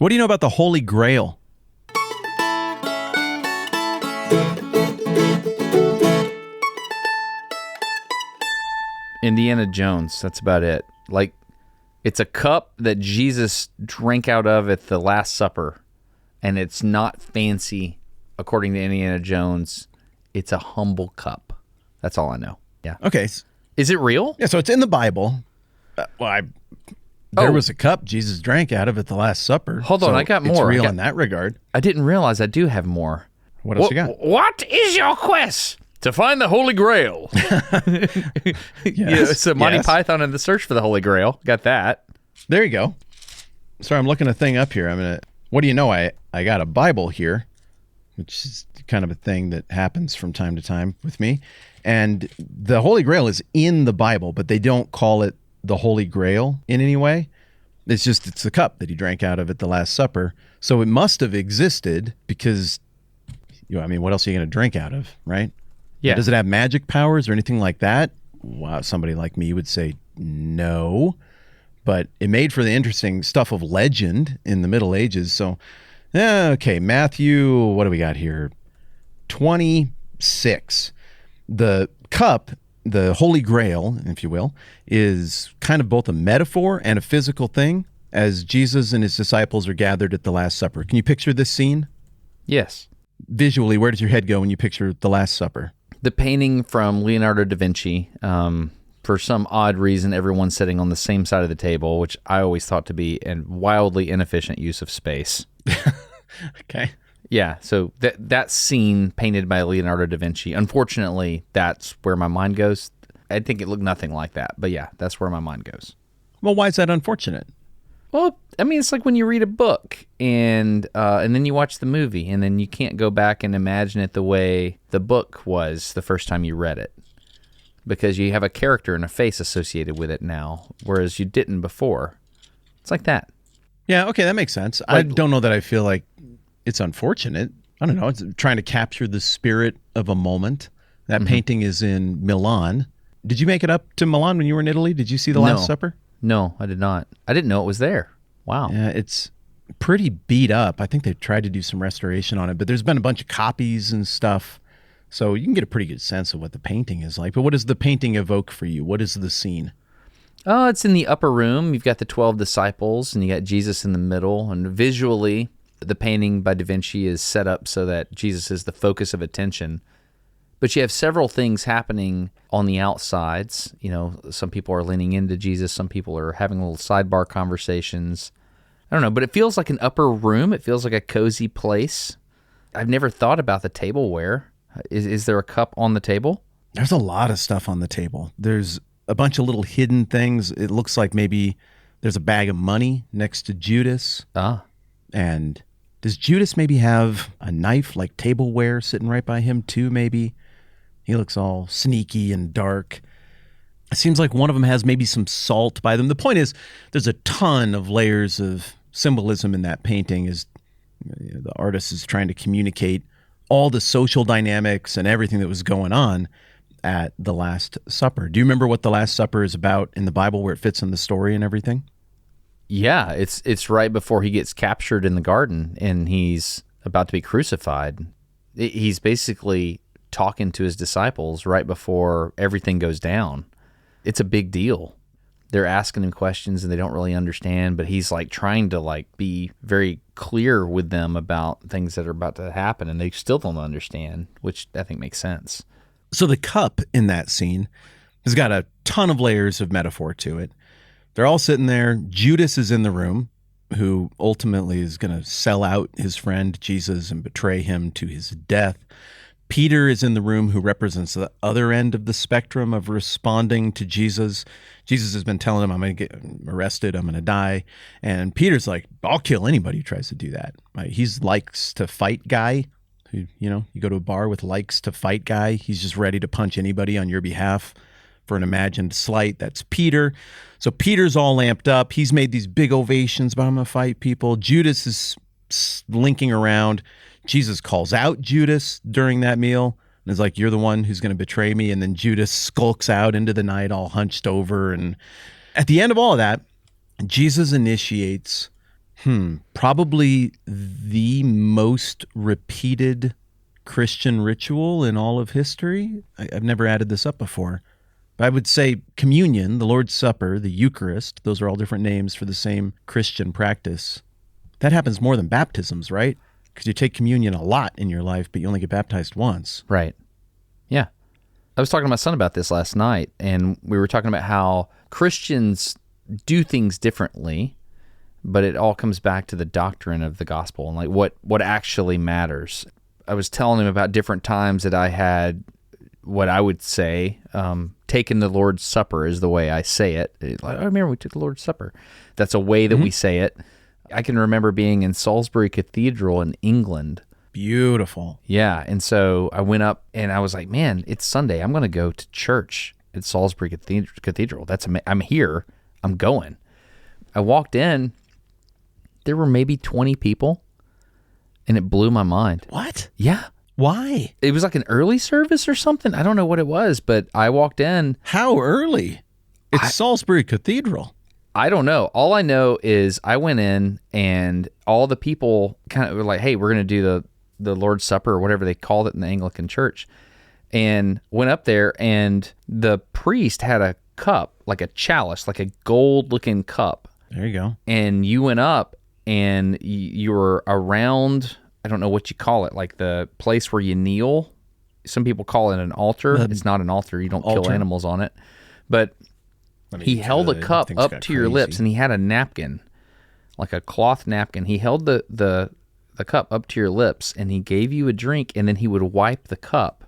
What do you know about the Holy Grail? Indiana Jones, that's about it. Like, it's a cup that Jesus drank out of at the Last Supper, and it's not fancy, according to Indiana Jones. It's a humble cup. That's all I know. Yeah. Okay. Is it real? Yeah, so it's in the Bible. There was a cup Jesus drank out of at the Last Supper. Hold on, I got more. It's real in that regard. I didn't realize I do have more. What else you got? What is your quest? To find the Holy Grail. Yes. So Monty Python and the Search for the Holy Grail. Got that. There you go. Sorry, I'm looking a thing up here. What do you know? I got a Bible here, which is kind of a thing that happens from time to time with me. And the Holy Grail is in the Bible, but they don't call it the Holy Grail in any way. It's the cup that he drank out of at the Last Supper. So it must have existed because, what else are you going to drink out of, right? Yeah. Does it have magic powers or anything like that? Wow, somebody like me would say no. But it made for the interesting stuff of legend in the Middle Ages. So, okay, Matthew, what do we got here? 26. The cup, the Holy Grail, if you will, is kind of both a metaphor and a physical thing as Jesus and his disciples are gathered at the Last Supper. Can you picture this scene? Yes. Visually, where does your head go when you picture the Last Supper? The painting from Leonardo da Vinci. For some odd reason, everyone's sitting on the same side of the table, which I always thought to be a wildly inefficient use of space. Okay. Yeah, so that scene painted by Leonardo da Vinci, unfortunately, that's where my mind goes. I think it looked nothing like that, but yeah, that's where my mind goes. Well, why is that unfortunate? Well, it's like when you read a book and then you watch the movie, and then you can't go back and imagine it the way the book was the first time you read it, because you have a character and a face associated with it now, whereas you didn't before. It's like that. Yeah, okay, that makes sense. I don't know that I feel like it's unfortunate. I don't know. It's trying to capture the spirit of a moment. That painting is in Milan. Did you make it up to Milan when you were in Italy? Did you see the Last Supper? No, I did not. I didn't know it was there. Wow. Yeah, it's pretty beat up. I think they've tried to do some restoration on it, but there's been a bunch of copies and stuff. So you can get a pretty good sense of what the painting is like. But what does the painting evoke for you? What is the scene? Oh, it's in the upper room. You've got the 12 disciples, and you got Jesus in the middle. And visually, the painting by Da Vinci is set up so that Jesus is the focus of attention. But you have several things happening on the outsides. Some people are leaning into Jesus. Some people are having little sidebar conversations. I don't know, but it feels like an upper room. It feels like a cozy place. I've never thought about the tableware. Is there a cup on the table? There's a lot of stuff on the table. There's a bunch of little hidden things. It looks like maybe there's a bag of money next to Judas. And does Judas maybe have a knife like tableware sitting right by him too, maybe? He looks all sneaky and dark. It seems like one of them has maybe some salt by them. The point is, there's a ton of layers of symbolism in that painting as the artist is trying to communicate all the social dynamics and everything that was going on at the Last Supper. Do you remember what the Last Supper is about in the Bible, where it fits in the story and everything? Yeah, it's right before he gets captured in the garden and he's about to be crucified. He's basically talking to his disciples right before everything goes down. It's a big deal. They're asking him questions and they don't really understand, but he's trying to be very clear with them about things that are about to happen, and they still don't understand, which I think makes sense. So the cup in that scene has got a ton of layers of metaphor to it. They're all sitting there. Judas is in the room, who ultimately is going to sell out his friend Jesus and betray him to his death. Peter is in the room, who represents the other end of the spectrum of responding to Jesus. Jesus has been telling him, I'm going to get arrested, I'm going to die. And Peter's like, I'll kill anybody who tries to do that. Right? He's likes to fight guy. Who, you go to a bar with likes to fight guy. He's just ready to punch anybody on your behalf for an imagined slight. That's Peter. So Peter's all amped up. He's made these big ovations about I'm going to fight people. Judas is slinking around. Jesus calls out Judas during that meal and is like, you're the one who's going to betray me. And then Judas skulks out into the night all hunched over. And at the end of all of that, Jesus initiates Probably the most repeated Christian ritual in all of history. I've never added this up before. But I would say communion, the Lord's Supper, the Eucharist, those are all different names for the same Christian practice. That happens more than baptisms, right? Because you take communion a lot in your life, but you only get baptized once. Right. Yeah. I was talking to my son about this last night, and we were talking about how Christians do things differently, but it all comes back to the doctrine of the gospel and like what actually matters. I was telling him about different times that I had what I would say, taken the Lord's Supper is the way I say it. Like, I remember we took the Lord's Supper. That's a way that we say it. I can remember being in Salisbury Cathedral in England. Beautiful. Yeah, and so I went up and I was like, man, it's Sunday. I'm going to go to church at Salisbury Cathedral. I'm here. I'm going. I walked in. There were maybe 20 people, and it blew my mind. What? Yeah. Why? It was like an early service or something. I don't know what it was, but I walked in. How early? It's Salisbury Cathedral. I don't know. All I know is I went in and all the people kind of were like, hey, we're going to do the Lord's Supper or whatever they called it in the Anglican church, and went up there, and the priest had a cup, like a chalice, like a gold-looking cup. There you go. And you went up and you were around, I don't know what you call it, like the place where you kneel. Some people call it an altar. It's not an altar. You don't kill animals on it. But he held a cup up to your lips, and he had a napkin, like a cloth napkin. He held the cup up to your lips, and he gave you a drink, and then he would wipe the cup.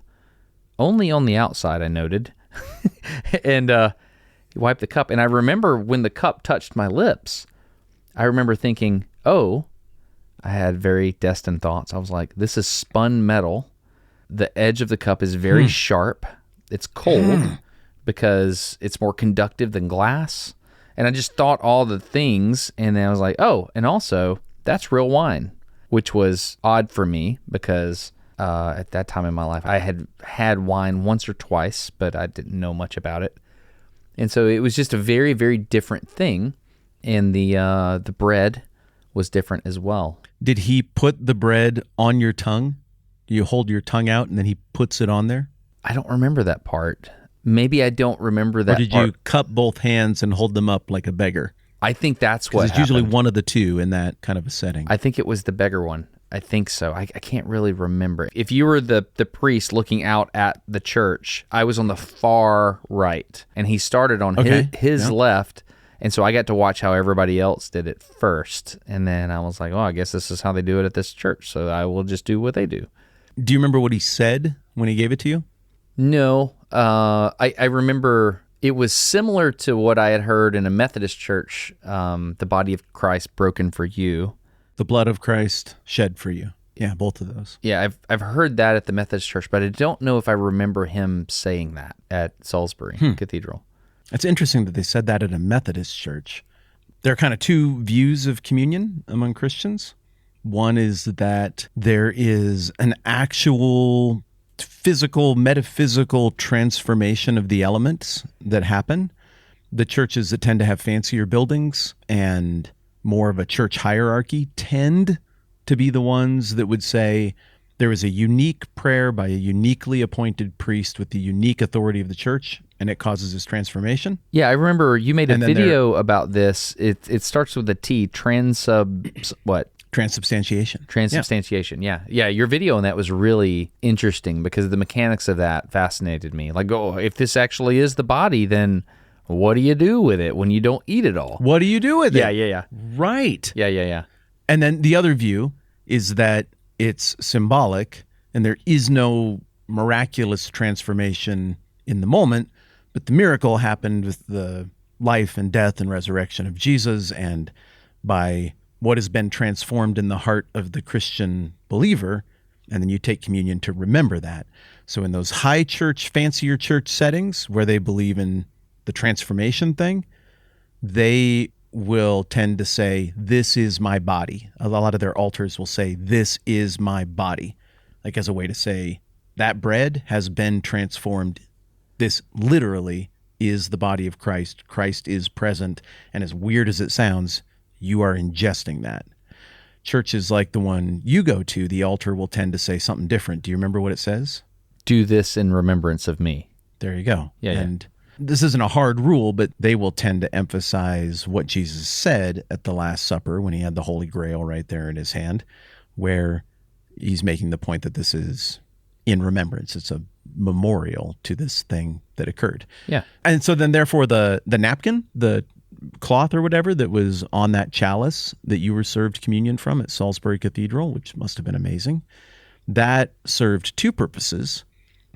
Only on the outside, I noted. And he wiped the cup. And I remember when the cup touched my lips, I remember thinking, oh, I had very destined thoughts. I was like, this is spun metal. The edge of the cup is very sharp. It's cold because it's more conductive than glass. And I just thought all the things, and then I was like, oh, and also, that's real wine, which was odd for me because at that time in my life, I had had wine once or twice, but I didn't know much about it. And so it was just a very, very different thing. And the bread was different as well. Did he put the bread on your tongue? Do you hold your tongue out and then he puts it on there? I don't remember that part. Maybe I don't remember that part. Or did you cup both hands and hold them up like a beggar? I think that's what happened. It's usually one of the two in that kind of a setting. I think it was the beggar one. I think so. I can't really remember. If you were the priest looking out at the church, I was on the far right, and he started on his left, and so I got to watch how everybody else did it first, and then I was like, oh, I guess this is how they do it at this church, so I will just do what they do. Do you remember what he said when he gave it to you? No. I remember it was similar to what I had heard in a Methodist church, the body of Christ broken for you. The blood of Christ shed for you. Yeah, both of those. Yeah, I've heard that at the Methodist church, but I don't know if I remember him saying that at Salisbury Cathedral. It's interesting that they said that at a Methodist church. There are kind of two views of communion among Christians. One is that there is an actual physical, metaphysical transformation of the elements that happen. The churches that tend to have fancier buildings and more of a church hierarchy tend to be the ones that would say there is a unique prayer by a uniquely appointed priest with the unique authority of the church, and it causes this transformation. Yeah, I remember you made a video about this. It starts with a T, Transubstantiation. Transubstantiation, yeah. Yeah, your video on that was really interesting because the mechanics of that fascinated me. Like, if this actually is the body, then what do you do with it when you don't eat it all? What do you do with it? Yeah. Right. Yeah. And then the other view is that it's symbolic and there is no miraculous transformation in the moment, but the miracle happened with the life and death and resurrection of Jesus, and by what has been transformed in the heart of the Christian believer, and then you take communion to remember that. So in those high church, fancier church settings where they believe in the transformation thing, they will tend to say, this is my body. A lot of their altars will say, this is my body, like as a way to say, that bread has been transformed. This literally is the body of Christ. Christ is present. And as weird as it sounds, You are ingesting that. Churches like the one you go to, the altar will tend to say something different. Do you remember what it says? Do this in remembrance of me. There you go. Yeah, and this isn't a hard rule, but they will tend to emphasize what Jesus said at the Last Supper when he had the Holy Grail right there in his hand, where he's making the point that this is in remembrance. It's a memorial to this thing that occurred. Yeah. And so then therefore the napkin, the cloth or whatever that was on that chalice that you were served communion from at Salisbury Cathedral, which must have been amazing, that served two purposes.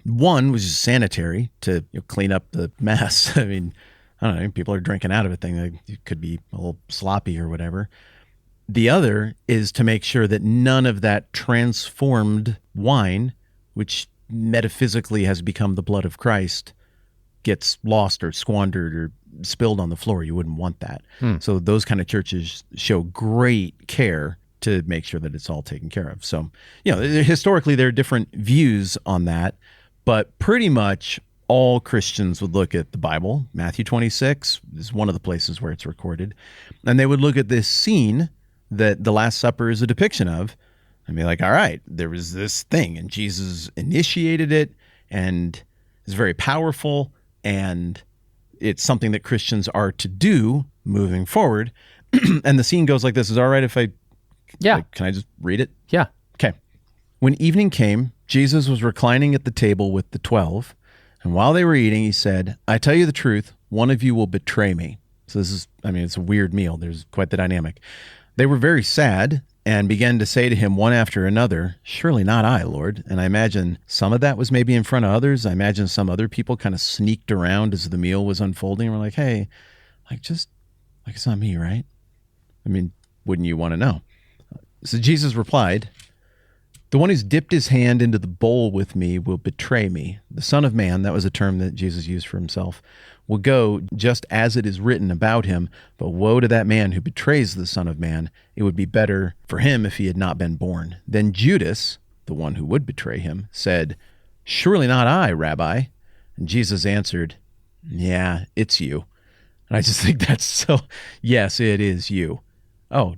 One was just sanitary, to clean up the mess. I mean, I don't know, people are drinking out of a thing that could be a little sloppy or whatever. The other is to make sure that none of that transformed wine, which metaphysically has become the blood of Christ, gets lost or squandered or spilled on the floor. You wouldn't want that. So those kind of churches show great care to make sure that it's all taken care of. So, historically there are different views on that, but pretty much all Christians would look at the Bible. Matthew 26 is one of the places where it's recorded. And they would look at this scene that the Last Supper is a depiction of and be like, all right, there was this thing and Jesus initiated it and it's very powerful and it's something that Christians are to do moving forward. And the scene goes like this. Is it all right if I... Yeah. Can I just read it? Yeah. Okay. When evening came, Jesus was reclining at the table with the 12, and while they were eating, he said, I tell you the truth, one of you will betray me. So this is, it's a weird meal. There's quite the dynamic. They were very sad and began to say to him one after another, surely not I, Lord. And I imagine some of that was maybe in front of others. I imagine some other people kind of sneaked around as the meal was unfolding and were like, hey, it's not me, right? Wouldn't you want to know? So Jesus replied, the one who's dipped his hand into the bowl with me will betray me. The Son of Man, that was a term that Jesus used for himself, will go just as it is written about him. But woe to that man who betrays the Son of Man. It would be better for him if he had not been born. Then Judas, the one who would betray him, said, surely not I, Rabbi. And Jesus answered, yeah, it's you. And I just think that's so, yes, it is you. Oh,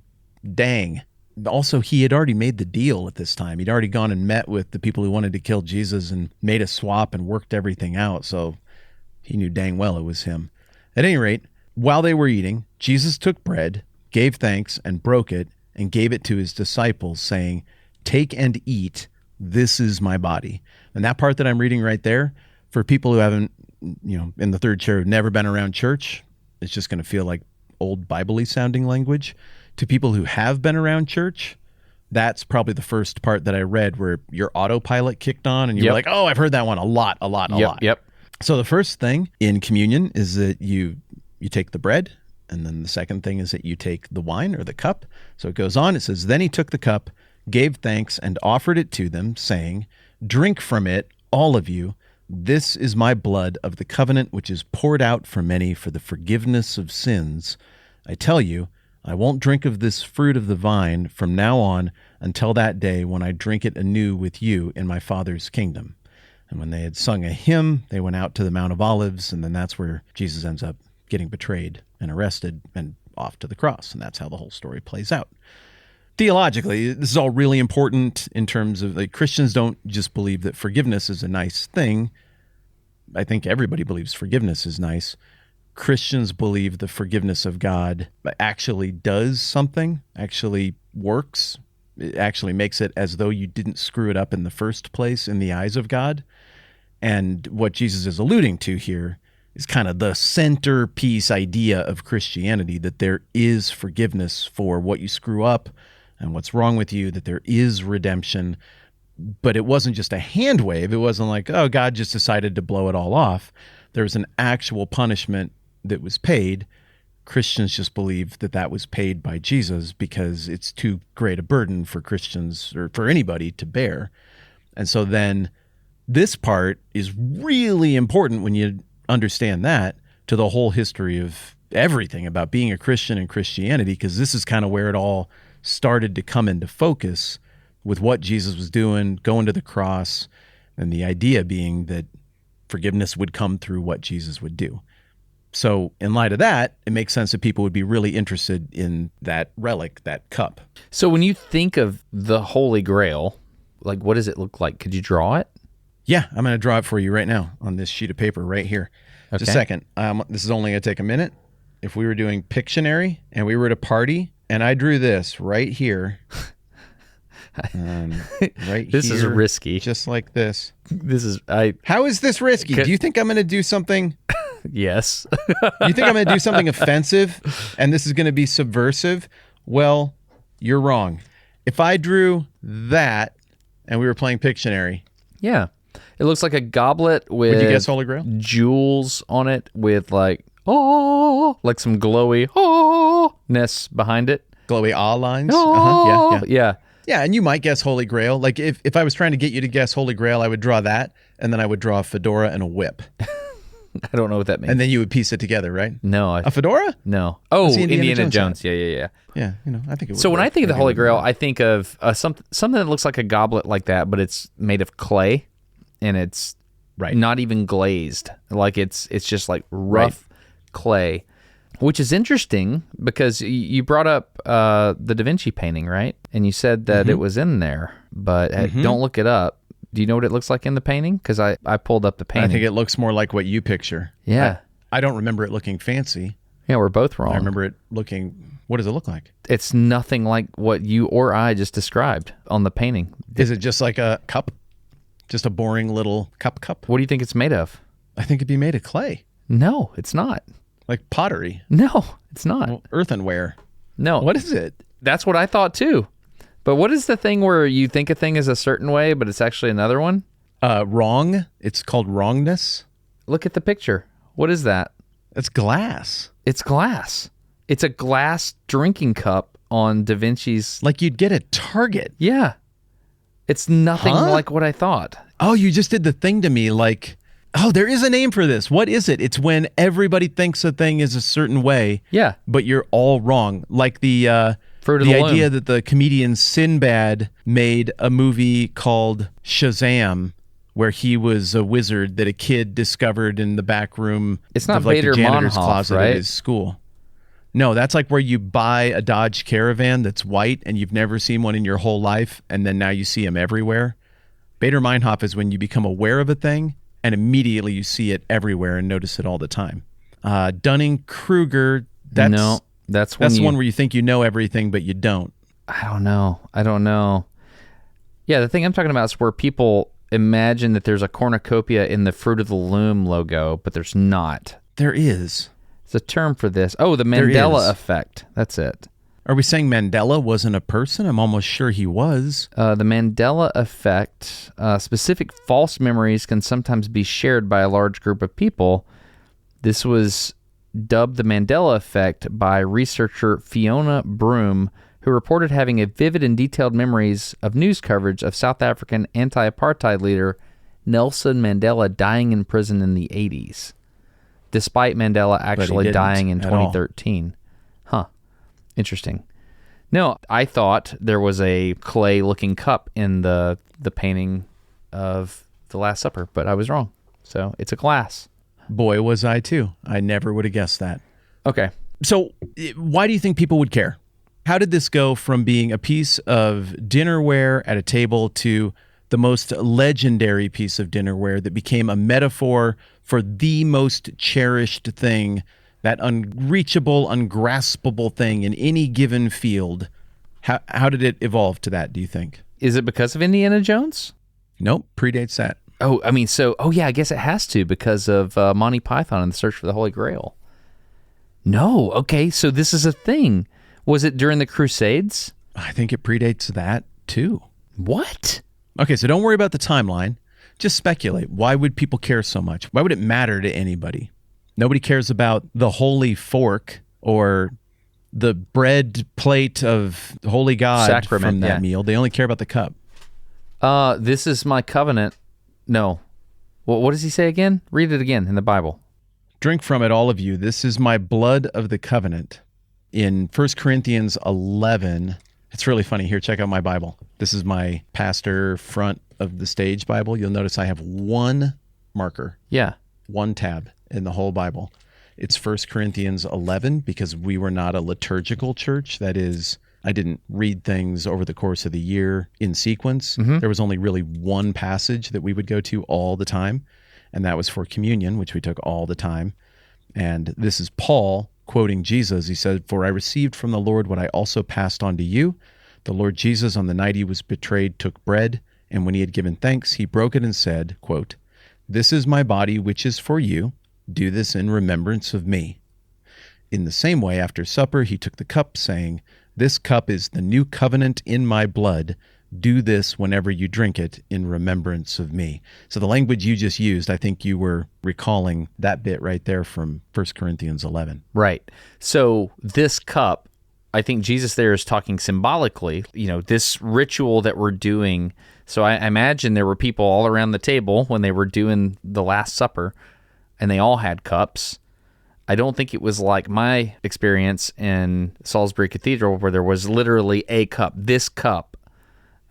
dang. Also, he had already made the deal at this time. He'd already gone and met with the people who wanted to kill Jesus and made a swap and worked everything out. So he knew dang well it was him. At any rate, while they were eating, Jesus took bread, gave thanks, and broke it, and gave it to his disciples, saying, take and eat. This is my body. And that part that I'm reading right there, for people who haven't, in the third chair, have never been around church, it's just going to feel like old Bible-y sounding language. To people who have been around church, that's probably the first part that I read where your autopilot kicked on and you're like, oh, I've heard that one a lot. Yep. So the first thing in communion is that you take the bread, and then the second thing is that you take the wine or the cup. So it goes on, it says, then he took the cup, gave thanks, and offered it to them, saying, drink from it, all of you. This is my blood of the covenant, which is poured out for many for the forgiveness of sins. I tell you, I won't drink of this fruit of the vine from now on until that day when I drink it anew with you in my Father's kingdom. And when they had sung a hymn, they went out to the Mount of Olives, and then that's where Jesus ends up getting betrayed and arrested and off to the cross. And that's how the whole story plays out. Theologically, this is all really important in terms of Christians don't just believe that forgiveness is a nice thing. I think everybody believes forgiveness is nice. Christians believe the forgiveness of God actually does something, actually works. It actually makes it as though you didn't screw it up in the first place in the eyes of God. And what Jesus is alluding to here is kind of the centerpiece idea of Christianity, that there is forgiveness for what you screw up and what's wrong with you, that there is redemption. But it wasn't just a hand wave. It wasn't like, oh, God just decided to blow it all off. There was an actual punishment that was paid. Christians just believe that that was paid by Jesus because it's too great a burden for Christians or for anybody to bear. And so then this part is really important when you understand that to the whole history of everything about being a Christian and Christianity, because this is kind of where it all started to come into focus with what Jesus was doing, going to the cross, and the idea being that forgiveness would come through what Jesus would do. So in light of that, it makes sense that people would be really interested in that relic, that cup. So when you think of the Holy Grail, like what does it look like? Could you draw it? Yeah, I'm going to draw it for you right now on this sheet of paper right here. Just a second. This is only going to take a minute. If we were doing Pictionary and we were at a party and I drew this right here, This is risky. Just like this. How is this risky? Do you think I'm going to do something? Yes. You think I'm going to do something offensive and this is going to be subversive? Well, you're wrong. If I drew that and we were playing Pictionary. Yeah. It looks like a goblet with Would you guess Holy Grail? Jewels on it with like some glowy ness behind it. Glowy lines? Yeah. Yeah, and you might guess Holy Grail. Like if I was trying to get you to guess Holy Grail, I would draw that, and then I would draw a fedora and a whip. I don't know what that means. And then you would piece it together, right? No. A fedora? No. Oh, Indiana Jones. Yeah. Yeah, I think it would. So when I think of the Holy Grail, I think of something that looks like a goblet like that, but it's made of clay, and it's not even glazed. Like it's just like rough clay, which is interesting because you brought up the Da Vinci painting, right? And you said that it was in there, but don't look it up. Do you know what it looks like in the painting? Because I pulled up the painting. I think it looks more like what you picture. Yeah. I don't remember it looking fancy. Yeah, we're both wrong. I remember it looking... What does it look like? It's nothing like what you or I just described on the painting. Is it just like a cup? Just a boring little cup? What do you think it's made of? I think it'd be made of clay. No, it's not. Like pottery. No, it's not. Well, earthenware. No. What is it? That's what I thought too. But what is the thing where you think a thing is a certain way, but it's actually another one? Wrong. It's called wrongness. Look at the picture. What is that? It's glass. It's glass. It's a glass drinking cup on Da Vinci's... Like you'd get at Target. Yeah. It's nothing like what I thought. Oh, you just did the thing to me like... Oh, there is a name for this. What is it? It's when everybody thinks a thing is a certain way. Yeah. But you're all wrong. Like the Fruit of the idea Loom. that the comedian Sinbad made a movie called Shazam, where he was a wizard that a kid discovered in the back room It's not of like Bader the janitor's Meinhof, closet right? at his school. No, that's like where you buy a Dodge Caravan that's white and you've never seen one in your whole life, and then now you see them everywhere. Bader Meinhof is when you become aware of a thing and immediately you see it everywhere and notice it all the time. Dunning-Kruger, that's the one where you think you know everything, but you don't. I don't know. Yeah, the thing I'm talking about is where people imagine that there's a cornucopia in the Fruit of the Loom logo, but there's not. There is. It's a term for this. Oh, the Mandela effect. That's it. Are we saying Mandela wasn't a person? I'm almost sure he was. The Mandela effect, specific false memories can sometimes be shared by a large group of people. This was dubbed the Mandela effect by researcher Fiona Broom, who reported having a vivid and detailed memories of news coverage of South African anti-apartheid leader Nelson Mandela dying in prison in the 80s, despite Mandela actually dying in 2013. Huh. Interesting. No, I thought there was a clay-looking cup in the painting of The Last Supper, but I was wrong. So it's a glass. Boy, was I too. I never would have guessed that. Okay. So why do you think people would care? How did this go from being a piece of dinnerware at a table to the most legendary piece of dinnerware that became a metaphor for the most cherished thing, that unreachable, ungraspable thing in any given field? How did it evolve to that, do you think? Is it because of Indiana Jones? Nope, predates that. Oh, I mean, I guess it has to because of Monty Python and the Search for the Holy Grail. No, okay, so this is a thing. Was it during the Crusades? I think it predates that, too. What? Okay, so don't worry about the timeline. Just speculate. Why would people care so much? Why would it matter to anybody? Nobody cares about the holy fork or the bread plate of holy God Sacrament, from that meal. They only care about the cup. This is my covenant. No. Well, what does he say again? Read it again in the Bible. Drink from it, all of you. This is my blood of the covenant. In 1 Corinthians 11, it's really funny. Here, check out my Bible. This is my pastor front of the stage Bible. You'll notice I have one marker. Yeah. One tab in the whole Bible. It's 1 Corinthians 11 because we were not a liturgical church. That is, I didn't read things over the course of the year in sequence. There was only really one passage that we would go to all the time, and that was for communion, which we took all the time. And this is Paul quoting Jesus. He said, "For I received from the Lord what I also passed on to you. The Lord Jesus, on the night he was betrayed, took bread, and when he had given thanks, he broke it and said, quote, 'This is my body, which is for you. Do this in remembrance of me.' In the same way, after supper, he took the cup, saying, 'This cup is the new covenant in my blood. Do this whenever you drink it in remembrance of me.'" So the language you just used, I think you were recalling that bit right there from 1 Corinthians 11. Right. So this cup, I think Jesus there is talking symbolically, this ritual that we're doing. So I imagine there were people all around the table when they were doing the Last Supper, and they all had cups. I don't think it was like my experience in Salisbury Cathedral where there was literally a cup, this cup.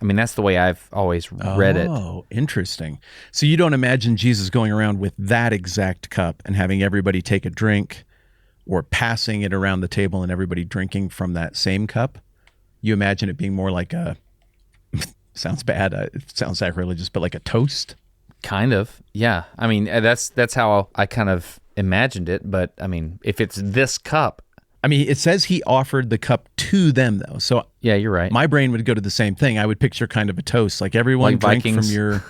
I mean, that's the way I've always read it. Oh, interesting. So you don't imagine Jesus going around with that exact cup and having everybody take a drink, or passing it around the table and everybody drinking from that same cup? You imagine it being more like a, sounds bad, it sounds sacrilegious, but like a toast? Kind of, yeah. I mean, that's how I kind of imagined it, but I mean, if it's this cup. I mean, it says he offered the cup to them, though. So yeah, you're right. My brain would go to the same thing. I would picture kind of a toast, like everyone like drank Vikings. from your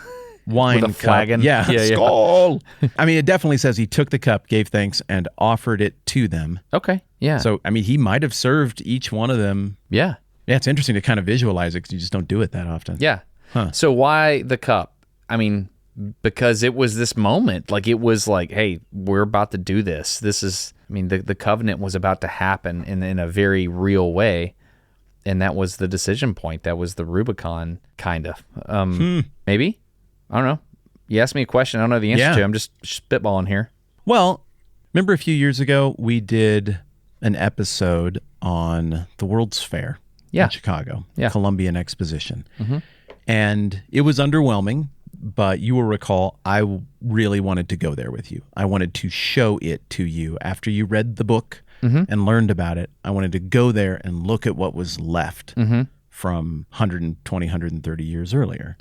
wine with a flagon. cup. Yeah, skull. I mean, it definitely says he took the cup, gave thanks, and offered it to them. Okay, yeah. So, I mean, he might have served each one of them. Yeah. Yeah, it's interesting to kind of visualize it because you just don't do it that often. Yeah. Huh. So why the cup? I mean, because it was this moment. Like, it was like, hey, we're about to do this. This is, I mean, the covenant was about to happen in a very real way. And that was the decision point. That was the Rubicon, kind of. Maybe? I don't know. You asked me a question I don't know the answer to. I'm just spitballing here. Well, remember a few years ago, we did an episode on the World's Fair in Chicago, Columbian Exposition. And it was underwhelming, but you will recall I really wanted to go there with you. I wanted to show it to you after you read the book and learned about it. I wanted to go there and look at what was left from 120, 130 years earlier.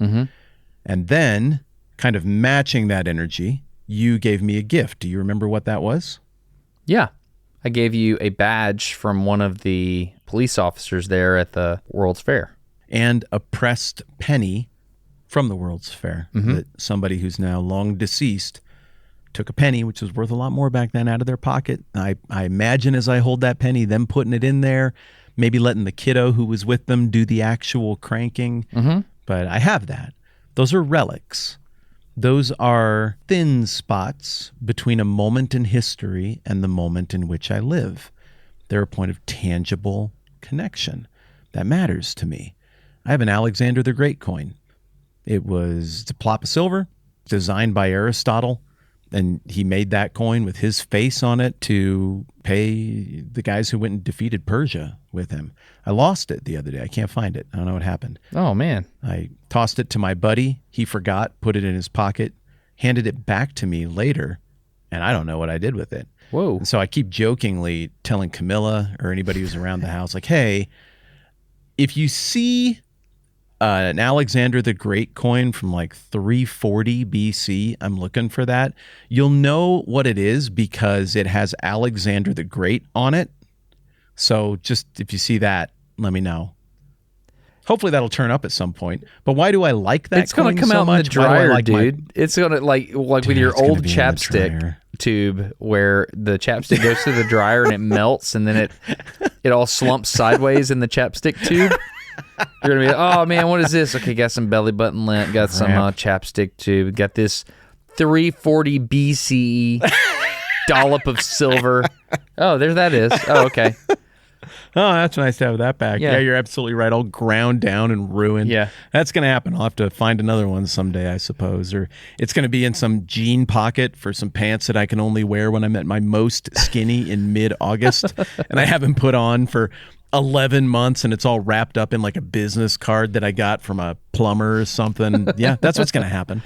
And then, kind of matching that energy, you gave me a gift. Do you remember what that was? Yeah. I gave you a badge from one of the police officers there at the World's Fair. And a pressed penny from the World's Fair that somebody who's now long deceased took a penny, which was worth a lot more back then, out of their pocket. I imagine as I hold that penny, them putting it in there, maybe letting the kiddo who was with them do the actual cranking. But I have that. Those are relics. Those are thin spots between a moment in history and the moment in which I live. They're a point of tangible connection that matters to me. I have an Alexander the Great coin. It's a plop of silver, designed by Aristotle, and he made that coin with his face on it to pay the guys who went and defeated Persia with him. I lost it the other day. I can't find it. I don't know what happened. Oh, man. I tossed it to my buddy. He forgot, put it in his pocket, handed it back to me later, and I don't know what I did with it. Whoa. And so I keep jokingly telling Camilla or anybody who's around the house, like, hey, if you see an Alexander the Great coin from like 340 BC, I'm looking for that. You'll know what it is because it has Alexander the Great on it. So just if you see that, let me know. Hopefully that'll turn up at some point. But why do I like that? It's going to come out in the dryer, dude. It's going to like with your old chapstick tube where the chapstick goes to the dryer and it melts and then it all slumps sideways in the chapstick tube. You're going to be, oh man, what is this? Okay, got some belly button lint, got some chapstick tube, got this 340 BCE dollop of silver. Oh, there that is. Oh, okay. Oh, that's nice to have that back. Yeah, you're absolutely right. All ground down and ruined. Yeah. That's going to happen. I'll have to find another one someday, I suppose. Or it's going to be in some jean pocket for some pants that I can only wear when I'm at my most skinny in mid-August. And I haven't put on for 11 months, and it's all wrapped up in like a business card that I got from a plumber or something. Yeah, that's what's going to happen.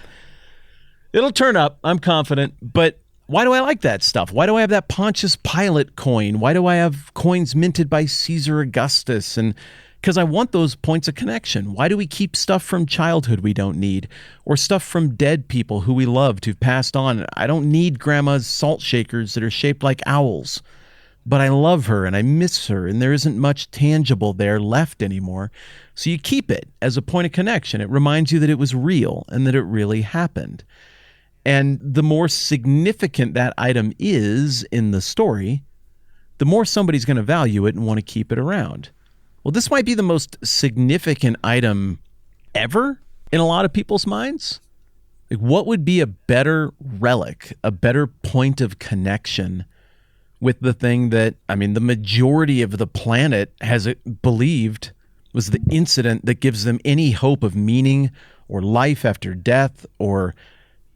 It'll turn up. I'm confident. But Why do I like that stuff? Why do I have that Pontius Pilate coin? Why do I have coins minted by Caesar Augustus? And because I want those points of connection. Why do we keep stuff from childhood we don't need, or stuff from dead people who we loved who've passed on? I don't need grandma's salt shakers that are shaped like owls, but I love her and I miss her, and there isn't much tangible there left anymore. So you keep it as a point of connection. It reminds you that it was real and that it really happened. And the more significant that item is in the story, the more somebody's going to value it and want to keep it around. Well, this might be the most significant item ever in a lot of people's minds. Like, what would be a better relic, a better point of connection with the thing that, the majority of the planet has believed was the incident that gives them any hope of meaning or life after death, or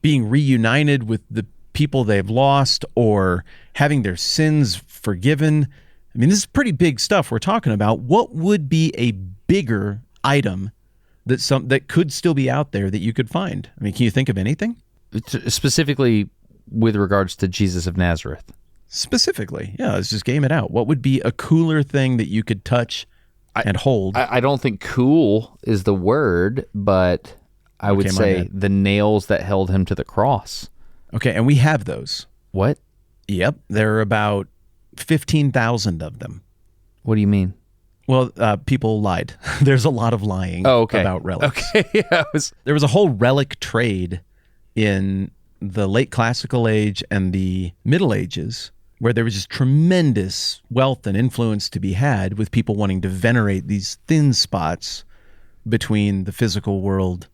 being reunited with the people they've lost, or having their sins forgiven. This is pretty big stuff we're talking about. What would be a bigger item that could still be out there that you could find? Can you think of anything? Specifically with regards to Jesus of Nazareth. Specifically, yeah, let's just game it out. What would be a cooler thing that you could touch and hold? I don't think cool is the word, but I would say the nails that held him to the cross. Okay, and we have those. What? Yep, there are about 15,000 of them. What do you mean? Well, people lied. There's a lot of lying about relics. Okay, yeah. There was a whole relic trade in the late classical age and the Middle Ages, where there was just tremendous wealth and influence to be had with people wanting to venerate these thin spots between the physical world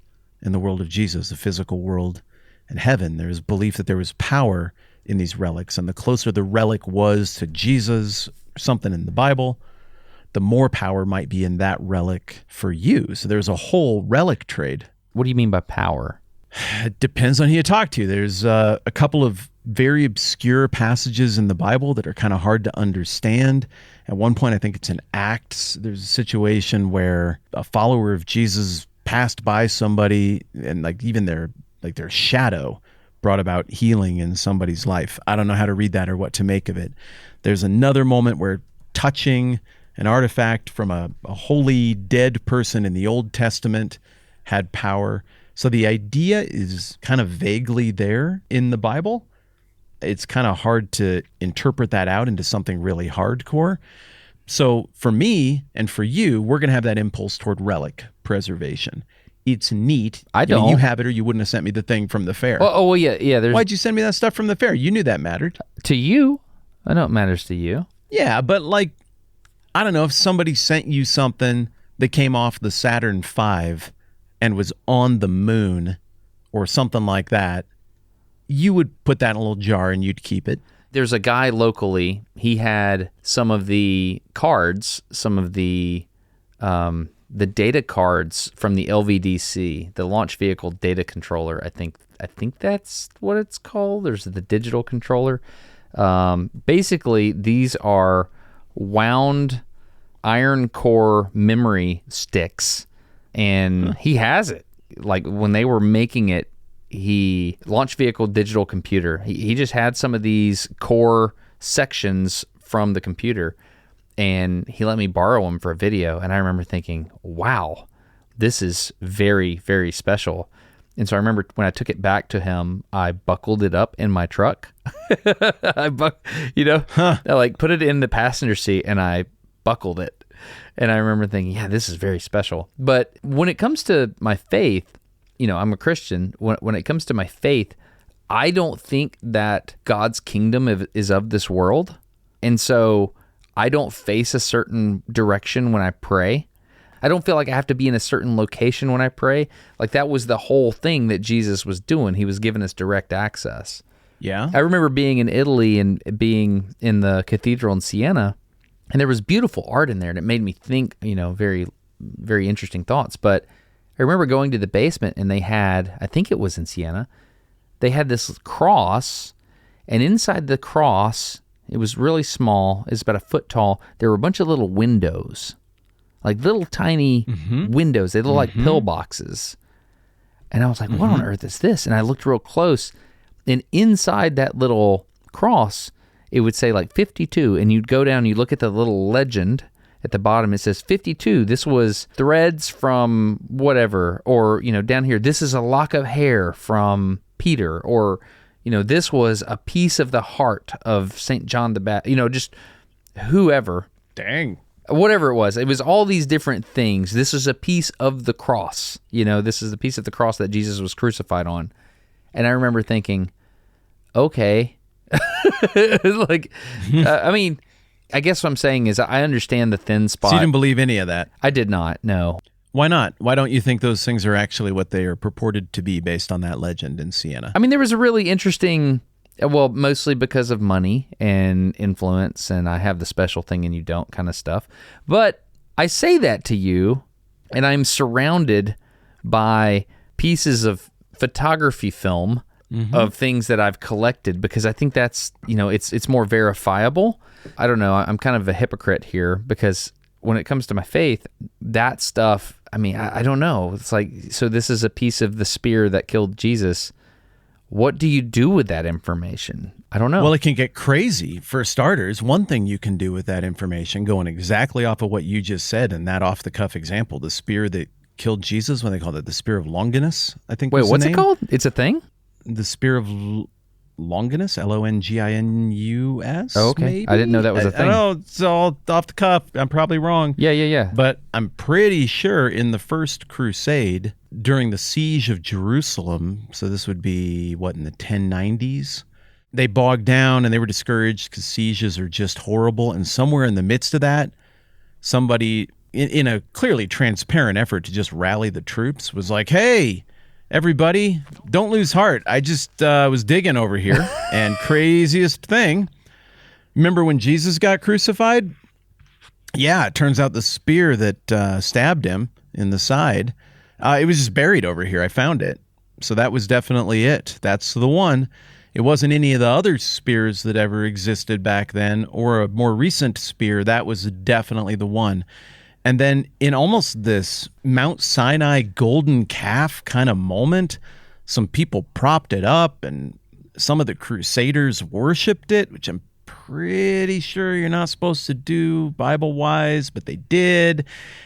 and the world of Jesus, the physical world and heaven. There was belief that there was power in these relics, and the closer the relic was to Jesus, or something in the Bible, the more power might be in that relic for you. So there's a whole relic trade. What do you mean by power? It depends on who you talk to. There's a couple of very obscure passages in the Bible that are kind of hard to understand. At one point, I think it's in Acts, there's a situation where a follower of Jesus passed by somebody, and even their shadow brought about healing in somebody's life. I don't know how to read that or what to make of it. There's another moment where touching an artifact from a holy dead person in the Old Testament had power. So the idea is kind of vaguely there in the Bible. It's kind of hard to interpret that out into something really hardcore. So for me and for you, we're going to have that impulse toward relic preservation. It's neat. I don't. You have it, or you wouldn't have sent me the thing from the fair. Well, yeah. Why'd you send me that stuff from the fair? You knew that mattered. To you? I know it matters to you. Yeah, but I don't know, if somebody sent you something that came off the Saturn V and was on the moon or something like that, you would put that in a little jar and you'd keep it. There's a guy locally. He had some of the cards, some of the data cards from the LVDC, the Launch Vehicle Data Controller. I think that's what it's called. There's the digital controller. Basically, these are wound iron core memory sticks, and he has it. When they were making it, he Launch Vehicle Digital Computer. He just had some of these core sections from the computer, and he let me borrow them for a video. And I remember thinking, wow, this is very, very special. And so I remember when I took it back to him, I buckled it up in my truck. I put it in the passenger seat and I buckled it. And I remember thinking, yeah, this is very special. But when it comes to my faith, I'm a Christian. When it comes to my faith, I don't think that God's kingdom is of this world. And so I don't face a certain direction when I pray. I don't feel like I have to be in a certain location when I pray. That was the whole thing that Jesus was doing. He was giving us direct access. Yeah. I remember being in Italy and being in the cathedral in Siena, and there was beautiful art in there, and it made me think, very, very interesting thoughts. But I remember going to the basement, and they had, I think it was in Siena, they had this cross, and inside the cross, it was really small, it's about a foot tall, there were a bunch of little windows. Little tiny windows. They look like pillboxes. And I was like, what on earth is this? And I looked real close, And inside that little cross, it would say like 52, and you'd go down, you look at the little legend at the bottom, it says 52. This was threads from whatever, or, down here, this is a lock of hair from Peter, or, this was a piece of the heart of St. John the Baptist, just whoever. Dang. Whatever it was all these different things. This is a piece of the cross. This is the piece of the cross that Jesus was crucified on. And I remember thinking, okay. I guess what I'm saying is I understand the thin spot. So you didn't believe any of that? I did not, no. Why not? Why don't you think those things are actually what they are purported to be based on that legend in Siena? There was a really interesting, mostly because of money and influence, and I have the special thing and you don't kind of stuff. But I say that to you, and I'm surrounded by pieces of photography film of things that I've collected, because I think that's, it's more verifiable. I don't know. I'm kind of a hypocrite here, because when it comes to my faith, that stuff, I don't know. It's like, so this is a piece of the spear that killed Jesus. What do you do with that information? I don't know. Well, it can get crazy. For starters, one thing you can do with that information, going exactly off of what you just said and that off-the-cuff example, the spear that killed Jesus, when they called it the spear of Longinus, I think. Wait, what's the name. It called? It's a thing? The spear of Longinus, Longinus. Oh, okay. Maybe? I didn't know that was a thing. I know, it's all off the cuff. I'm probably wrong. Yeah. But I'm pretty sure in the First Crusade, during the siege of Jerusalem, so this would be, in the 1090s, they bogged down and they were discouraged because sieges are just horrible. And somewhere in the midst of that, somebody, in a clearly transparent effort to just rally the troops, was like, hey, everybody, don't lose heart. I just was digging over here, and craziest thing, remember when Jesus got crucified? Yeah, it turns out the spear that stabbed him in the side, it was just buried over here. I found it. So that was definitely it. That's the one. It wasn't any of the other spears that ever existed back then, or a more recent spear. That was definitely the one. And then in almost this Mount Sinai golden calf kind of moment, some people propped it up and some of the crusaders worshipped it, which I'm pretty sure you're not supposed to do Bible-wise, but they did.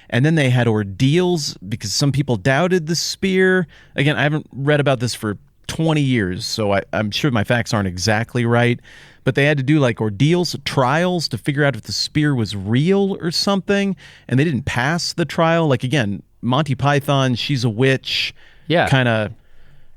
And then they had ordeals because some people doubted the spear. Again, I haven't read about this for 20 years, so I'm sure my facts aren't exactly right. But they had to do like ordeals, trials to figure out if the spear was real or something. And they didn't pass the trial. Like, again, Monty Python, she's a witch. Yeah. Kind of,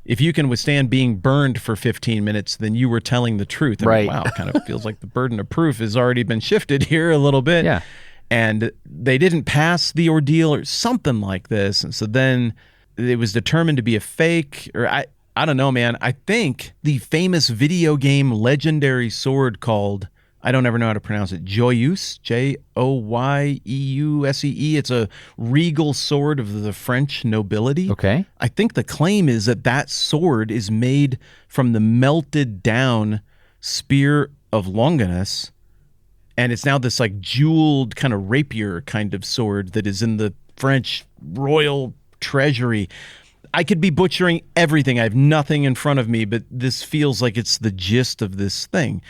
if you can withstand being burned for 15 minutes, then you were telling the truth. Right. Wow, kind of feels like the burden of proof has already been shifted here a little bit. Yeah. And they didn't pass the ordeal or something like this. And so then it was determined to be a fake, or I don't know, man. I think the famous video game legendary sword called, I don't ever know how to pronounce it, Joyeuse, Joyeuse. It's a regal sword of the French nobility. Okay. I think the claim is that that sword is made from the melted down spear of Longinus, and it's now this like jeweled kind of rapier kind of sword that is in the French royal treasury. I could be butchering everything. I have nothing in front of me, but this feels like it's the gist of this thing.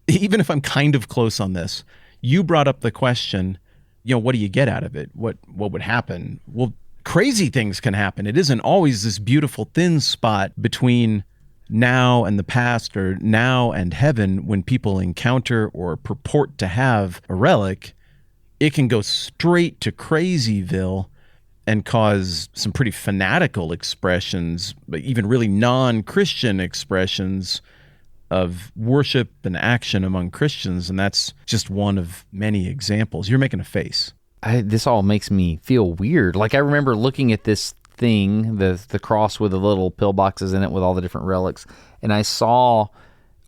Even if I'm kind of close on this, you brought up the question, what do you get out of it? What would happen? Well, crazy things can happen. It isn't always this beautiful thin spot between now and the past, or now and heaven. When people encounter or purport to have a relic, it can go straight to Crazyville and cause some pretty fanatical expressions, but even really non-Christian expressions of worship and action among Christians. And that's just one of many examples. You're making a face. This all makes me feel weird. Like, I remember looking at this thing, the cross with the little pillboxes in it with all the different relics, and I saw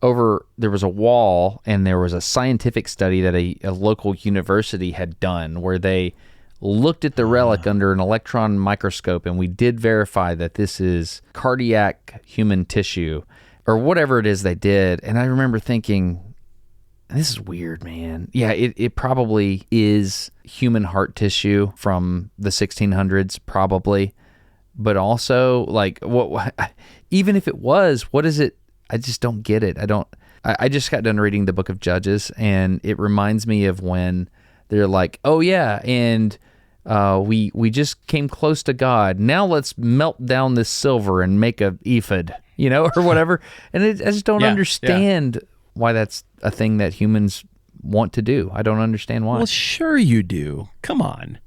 there was a wall, and there was a scientific study that a local university had done where they looked at the relic under an electron microscope, and we did verify that this is cardiac human tissue, or whatever it is they did. And I remember thinking, this is weird, man. Yeah, it probably is human heart tissue from the 1600s, probably. But also, like, what? Even if it was, what is it? I just don't get it. I just got done reading the book of Judges, and it reminds me of when they're like, oh yeah, and we just came close to God. Now let's melt down this silver and make a ephod, or whatever. And I just don't understand why that's a thing that humans want to do. I don't understand why. Well, sure you do. Come on.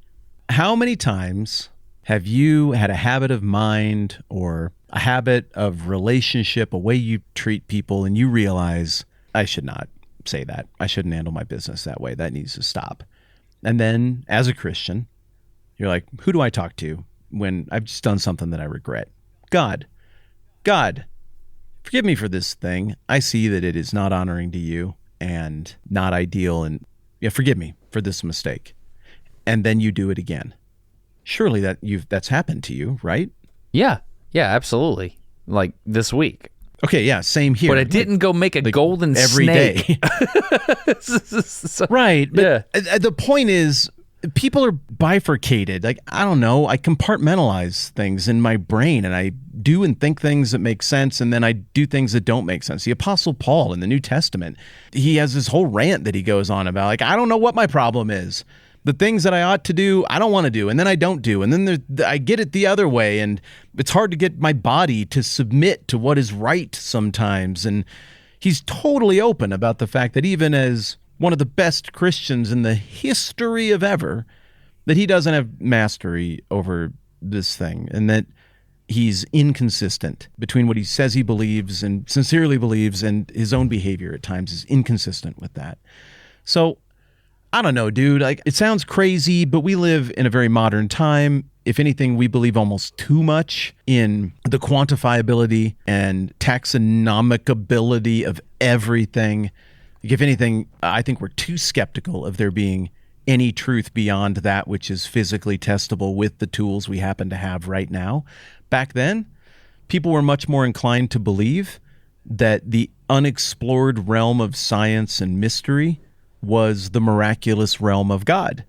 How many times have you had a habit of mind or a habit of relationship, a way you treat people, and you realize, I should not say that. I shouldn't handle my business that way. That needs to stop. And then, as a Christian, you're like, who do I talk to when I've just done something that I regret? God, forgive me for this thing. I see that it is not honoring to you and not ideal, and forgive me for this mistake. And then you do it again. Surely that's happened to you, right? Yeah, absolutely. Like this week. Okay, yeah, same here. But I didn't go make a golden every snake. Day. Right. But the point is, people are bifurcated. Like, I don't know, I compartmentalize things in my brain, and I do and think things that make sense, and then I do things that don't make sense. The Apostle Paul in the New Testament, he has this whole rant that he goes on about, like, I don't know what my problem is. The things that I ought to do, I don't want to do, and then I don't do, and then I get it the other way, and it's hard to get my body to submit to what is right sometimes. And he's totally open about the fact that even as one of the best Christians in the history of ever, that he doesn't have mastery over this thing, and that he's inconsistent between what he says he believes and sincerely believes, and his own behavior at times is inconsistent with that. So, I don't know, dude. Like, it sounds crazy, but we live in a very modern time. If anything, we believe almost too much in the quantifiability and taxonomicability of everything. If anything, I think we're too skeptical of there being any truth beyond that which is physically testable with the tools we happen to have right now. Back then, people were much more inclined to believe that the unexplored realm of science and mystery was the miraculous realm of God.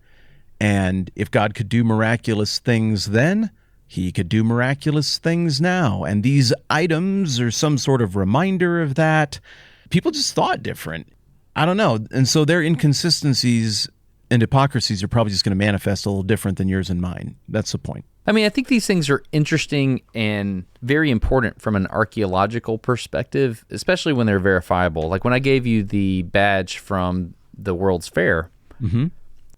And if God could do miraculous things then, he could do miraculous things now. And these items are some sort of reminder of that. People just thought different. I don't know. And so their inconsistencies and hypocrisies are probably just going to manifest a little different than yours and mine. That's the point. I mean, I think these things are interesting and very important from an archaeological perspective, especially when they're verifiable. Like when I gave you the badge from the World's Fair,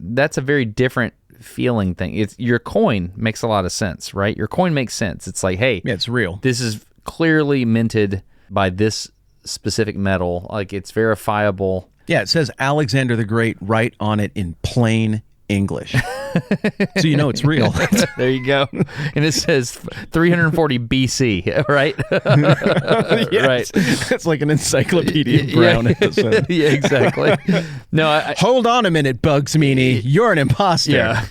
that's a very different feeling thing. It's your coin makes a lot of sense, right? Your coin makes sense. It's like, hey, yeah, it's real. This is clearly minted by this specific metal. Like, it's verifiable. Yeah, it says Alexander the Great right on it in plain English. So you know it's real. There you go. And it says 340 BC, right? Yes. Right. That's like an Encyclopedia Brown episode. Yeah, exactly. No, hold on a minute, Bugs Meany. You're an imposter. Yeah.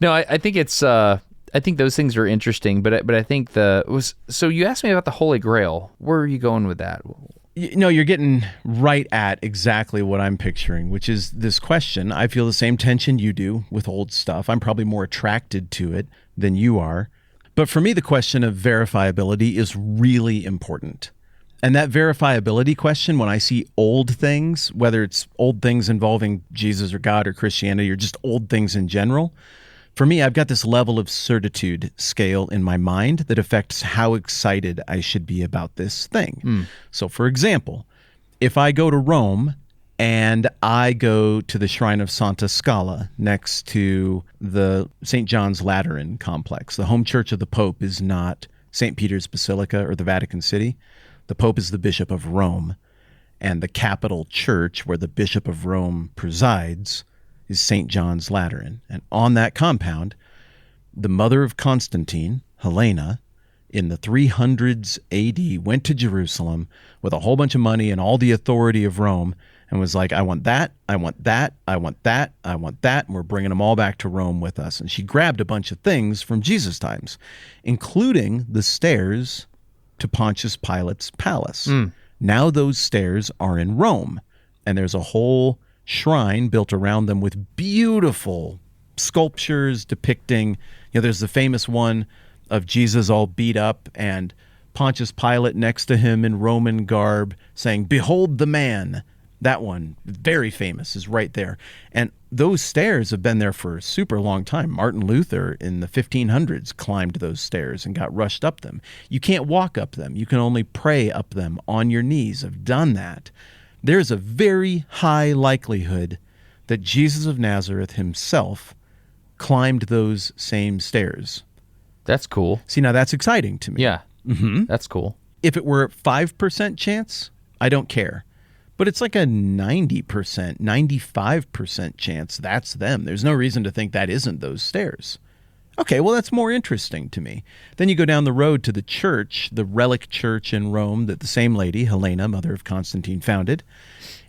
No, I think it's I think those things are interesting, but I think so you asked me about the Holy Grail. Where are you going with that? No, you're getting right at exactly what I'm picturing, which is this question. I feel the same tension you do with old stuff. I'm probably more attracted to it than you are. But for me, the question of verifiability is really important. And that verifiability question, when I see old things, whether it's old things involving Jesus or God or Christianity or just old things in general, for me, I've got this level of certitude scale in my mind that affects how excited I should be about this thing. So, for example, if I go to Rome and I go to the Shrine of Santa Scala next to the St. John's Lateran complex, the home church of the Pope is not St. Peter's Basilica or the Vatican City. The Pope is the Bishop of Rome, and the capital church where the Bishop of Rome presides is St. John's Lateran. And on that compound, the mother of Constantine, Helena, in the 300s AD, went to Jerusalem with a whole bunch of money and all the authority of Rome and was like, I want that, I want that, I want that, I want that, and we're bringing them all back to Rome with us. And she grabbed a bunch of things from Jesus' times, including the stairs to Pontius Pilate's palace. Now those stairs are in Rome, and there's a whole shrine built around them with beautiful sculptures depicting, there's the famous one of Jesus all beat up and Pontius Pilate next to him in Roman garb saying, "Behold the man." That one, very famous, is right there. And those stairs have been there for a super long time. Martin Luther in the 1500s climbed those stairs and got rushed up them. You can't walk up them. You can only pray up them on your knees. I've done that. There's a very high likelihood that Jesus of Nazareth himself climbed those same stairs. That's cool. See, now that's exciting to me. Yeah. That's cool. If it were a 5% chance, I don't care. But it's like a 90%, 95% chance that's them. There's no reason to think that isn't those stairs. Okay, well, that's more interesting to me. Then you go down the road to the church, the Relic church in Rome that the same lady, Helena, mother of Constantine, founded.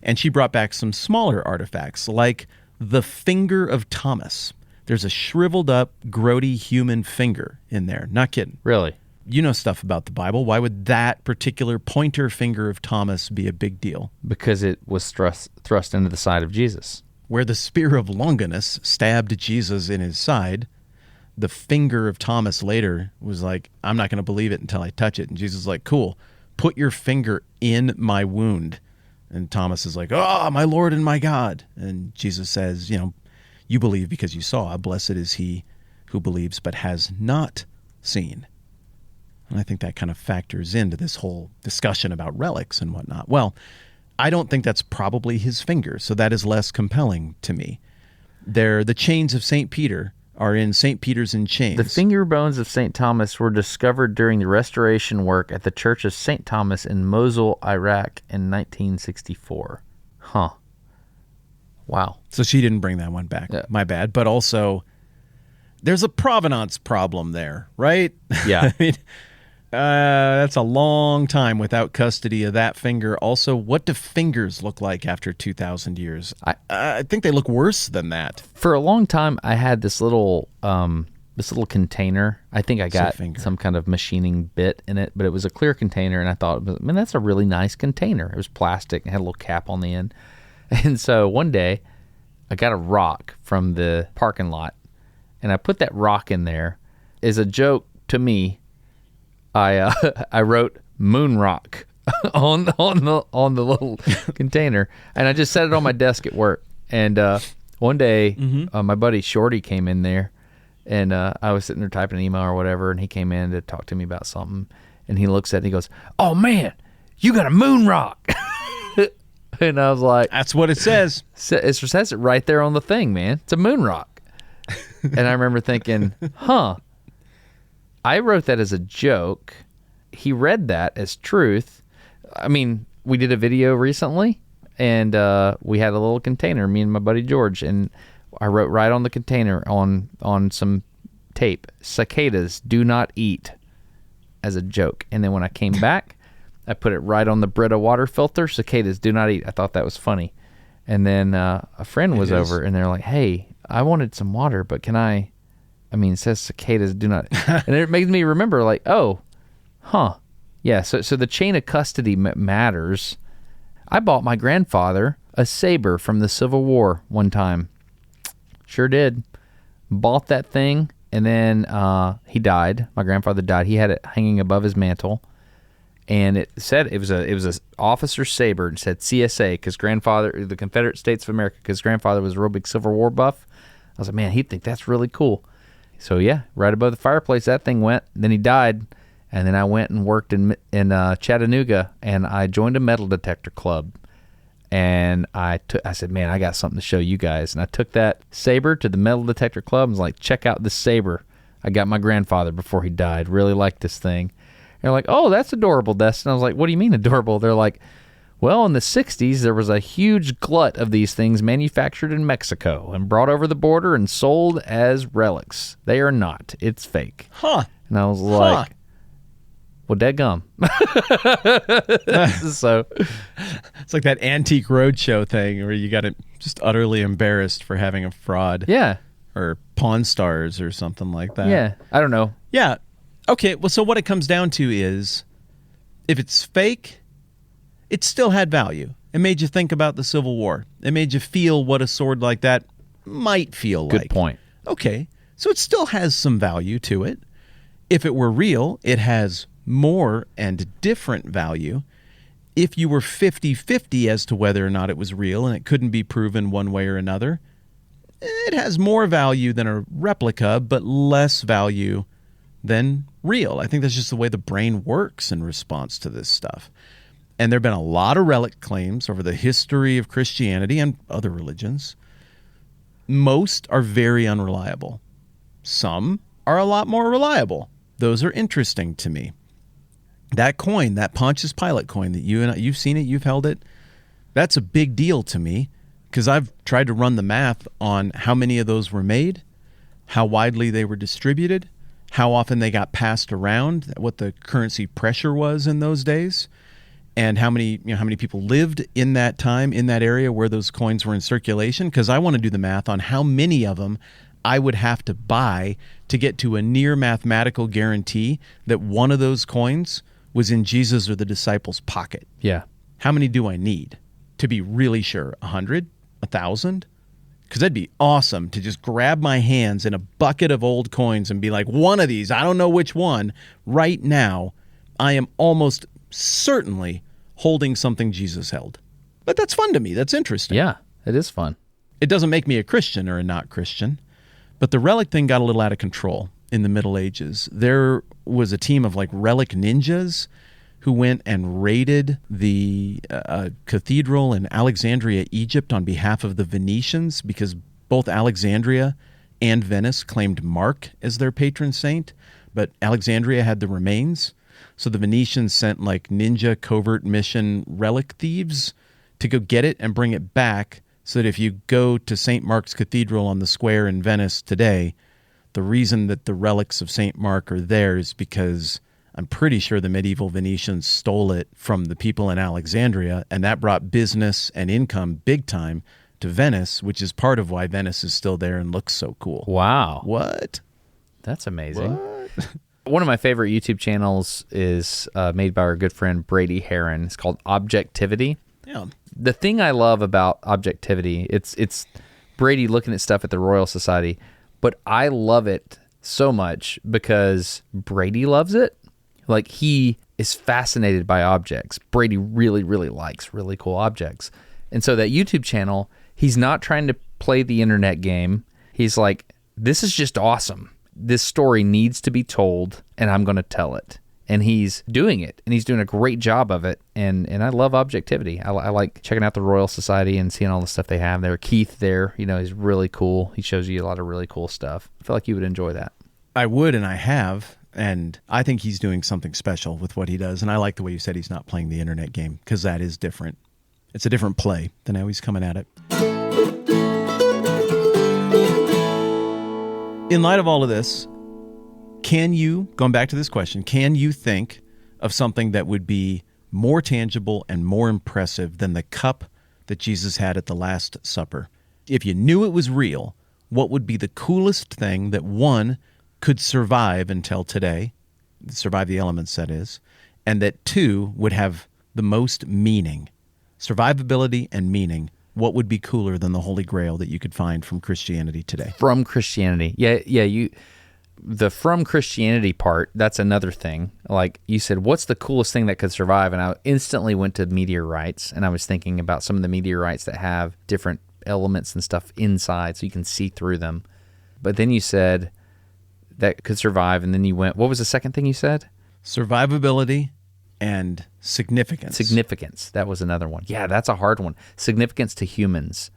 And she brought back some smaller artifacts, like the finger of Thomas. There's a shriveled up, grody human finger in there. Not kidding. Really? You know stuff about the Bible. Why would that particular pointer finger of Thomas be a big deal? Because it was thrust into the side of Jesus. Where the spear of Longinus stabbed Jesus in his side, the finger of Thomas later was like, "I'm not going to believe it until I touch it." And Jesus is like, "Cool, put your finger in my wound." And Thomas is like, "Oh, my Lord and my God." And Jesus says, "You believe because you saw. Blessed is he who believes but has not seen." And I think that kind of factors into this whole discussion about relics and whatnot. Well, I don't think that's probably his finger, so that is less compelling to me. The chains of St. Peter are in St. Peter's in Chains. The finger bones of St. Thomas were discovered during the restoration work at the Church of St. Thomas in Mosul, Iraq in 1964. Huh. Wow. So she didn't bring that one back. Yeah. My bad. But also, there's a provenance problem there, right? Yeah. I mean, that's a long time without custody of that finger. Also, what do fingers look like after 2,000 years? I think they look worse than that. For a long time, I had this little container. I think I got some kind of machining bit in it, but it was a clear container, and I thought, man, that's a really nice container. It was plastic and had a little cap on the end. And so one day, I got a rock from the parking lot, and I put that rock in there as a joke to me. I wrote moon rock on the little container, and I just set it on my desk at work. And one day, my buddy Shorty came in there, and I was sitting there typing an email or whatever, and he came in to talk to me about something, and he looks at it and he goes, "Oh man, you got a moon rock." And I was like, "That's what it says." It says it right there on the thing, man. It's a moon rock. And I remember thinking, huh. I wrote that as a joke. He read that as truth. I mean, we did a video recently, and we had a little container, me and my buddy George, and I wrote right on the container on some tape, "Cicadas do not eat," as a joke. And then when I came back, I put it right on the Brita water filter, "Cicadas do not eat." I thought that was funny. And then a friend was over, and they're like, "Hey, I wanted some water, but it says cicadas do not." And it made me remember, like, oh, huh. Yeah, so the chain of custody matters. I bought my grandfather a saber from the Civil War one time. Sure did. Bought that thing, and then he died. My grandfather died. He had it hanging above his mantle, and it said it was a officer's saber. It said CSA, because the Confederate States of America, because grandfather was a real big Civil War buff. I was like, man, he'd think that's really cool. So yeah, right above the fireplace that thing went. Then he died, and then I went and worked in Chattanooga, and I joined a metal detector club. And I said, man, I got something to show you guys. And I took that saber to the metal detector club and was like, check out this saber. I got my grandfather before he died. Really liked this thing. And they're like, oh, that's adorable, Destin. I was like, what do you mean adorable? They're like, well, in the 60s, there was a huge glut of these things manufactured in Mexico and brought over the border and sold as relics. They are not. It's fake. Huh. And I was like, well, dadgum. So it's like that Antique Roadshow thing where you got it just utterly embarrassed for having a fraud. Yeah. Or Pawn Stars or something like that. Yeah. I don't know. Yeah. Okay. Well, so what it comes down to is if it's fake, it still had value. It made you think about the Civil War. It made you feel what a sword like that might feel like. Good point. Okay. So it still has some value to it. If it were real, it has more and different value. If you were 50-50 as to whether or not it was real and it couldn't be proven one way or another, it has more value than a replica, but less value than real. I think that's just the way the brain works in response to this stuff. And there have been a lot of relic claims over the history of Christianity and other religions. Most are very unreliable. Some are a lot more reliable. Those are interesting to me. That coin, that Pontius Pilate coin that you've seen it, you've held it, that's a big deal to me because I've tried to run the math on how many of those were made, how widely they were distributed, how often they got passed around, what the currency pressure was in those days, and how many people lived in that time, in that area where those coins were in circulation, because I want to do the math on how many of them I would have to buy to get to a near mathematical guarantee that one of those coins was in Jesus or the disciples' pocket. Yeah. How many do I need to be really sure? 100? 1,000? Because that'd be awesome to just grab my hands in a bucket of old coins and be like, one of these, I don't know which one, right now, I am almost certainly holding something Jesus held. But that's fun to me. That's interesting. Yeah, it is fun. It doesn't make me a Christian or a not Christian. But the relic thing got a little out of control in the Middle Ages. There was a team of like relic ninjas who went and raided the cathedral in Alexandria, Egypt on behalf of the Venetians because both Alexandria and Venice claimed Mark as their patron saint, but Alexandria had the remains. So the Venetians sent like ninja covert mission relic thieves to go get it and bring it back so that if you go to St. Mark's Cathedral on the square in Venice today, the reason that the relics of St. Mark are there is because I'm pretty sure the medieval Venetians stole it from the people in Alexandria, and that brought business and income big time to Venice, which is part of why Venice is still there and looks so cool. Wow. What? That's amazing. What? One of my favorite YouTube channels is made by our good friend Brady Heron. It's called Objectivity. Yeah. The thing I love about objectivity, it's Brady looking at stuff at the Royal Society, but I love it so much because Brady loves it. Like, he is fascinated by objects. Brady really, really likes really cool objects. And so that YouTube channel, he's not trying to play the internet game. He's like, this is just awesome. This story needs to be told, and I'm going to tell it. And he's doing it, and he's doing a great job of it. And I love objectivity. I like checking out the Royal Society and seeing all the stuff they have there. Keith there, he's really cool. He shows you a lot of really cool stuff. I feel like you would enjoy that. I would, and I have. And I think he's doing something special with what he does. And I like the way you said he's not playing the internet game, because that is different. It's a different play than how he's coming at it. In light of all of this, going back to this question, can you think of something that would be more tangible and more impressive than the cup that Jesus had at the Last Supper? If you knew it was real, what would be the coolest thing that, one, could survive until today, survive the elements, that is, and that, two, would have the most meaning? Survivability and meaning. What would be cooler than the Holy Grail that you could find from Christianity today? From Christianity. Yeah, the from Christianity part, that's another thing. Like you said, what's the coolest thing that could survive? And I instantly went to meteorites, and I was thinking about some of the meteorites that have different elements and stuff inside so you can see through them. But then you said that could survive, and then you went, what was the second thing you said? Survivability and significance. Significance. That was another one. Yeah, that's a hard one. Significance to humans.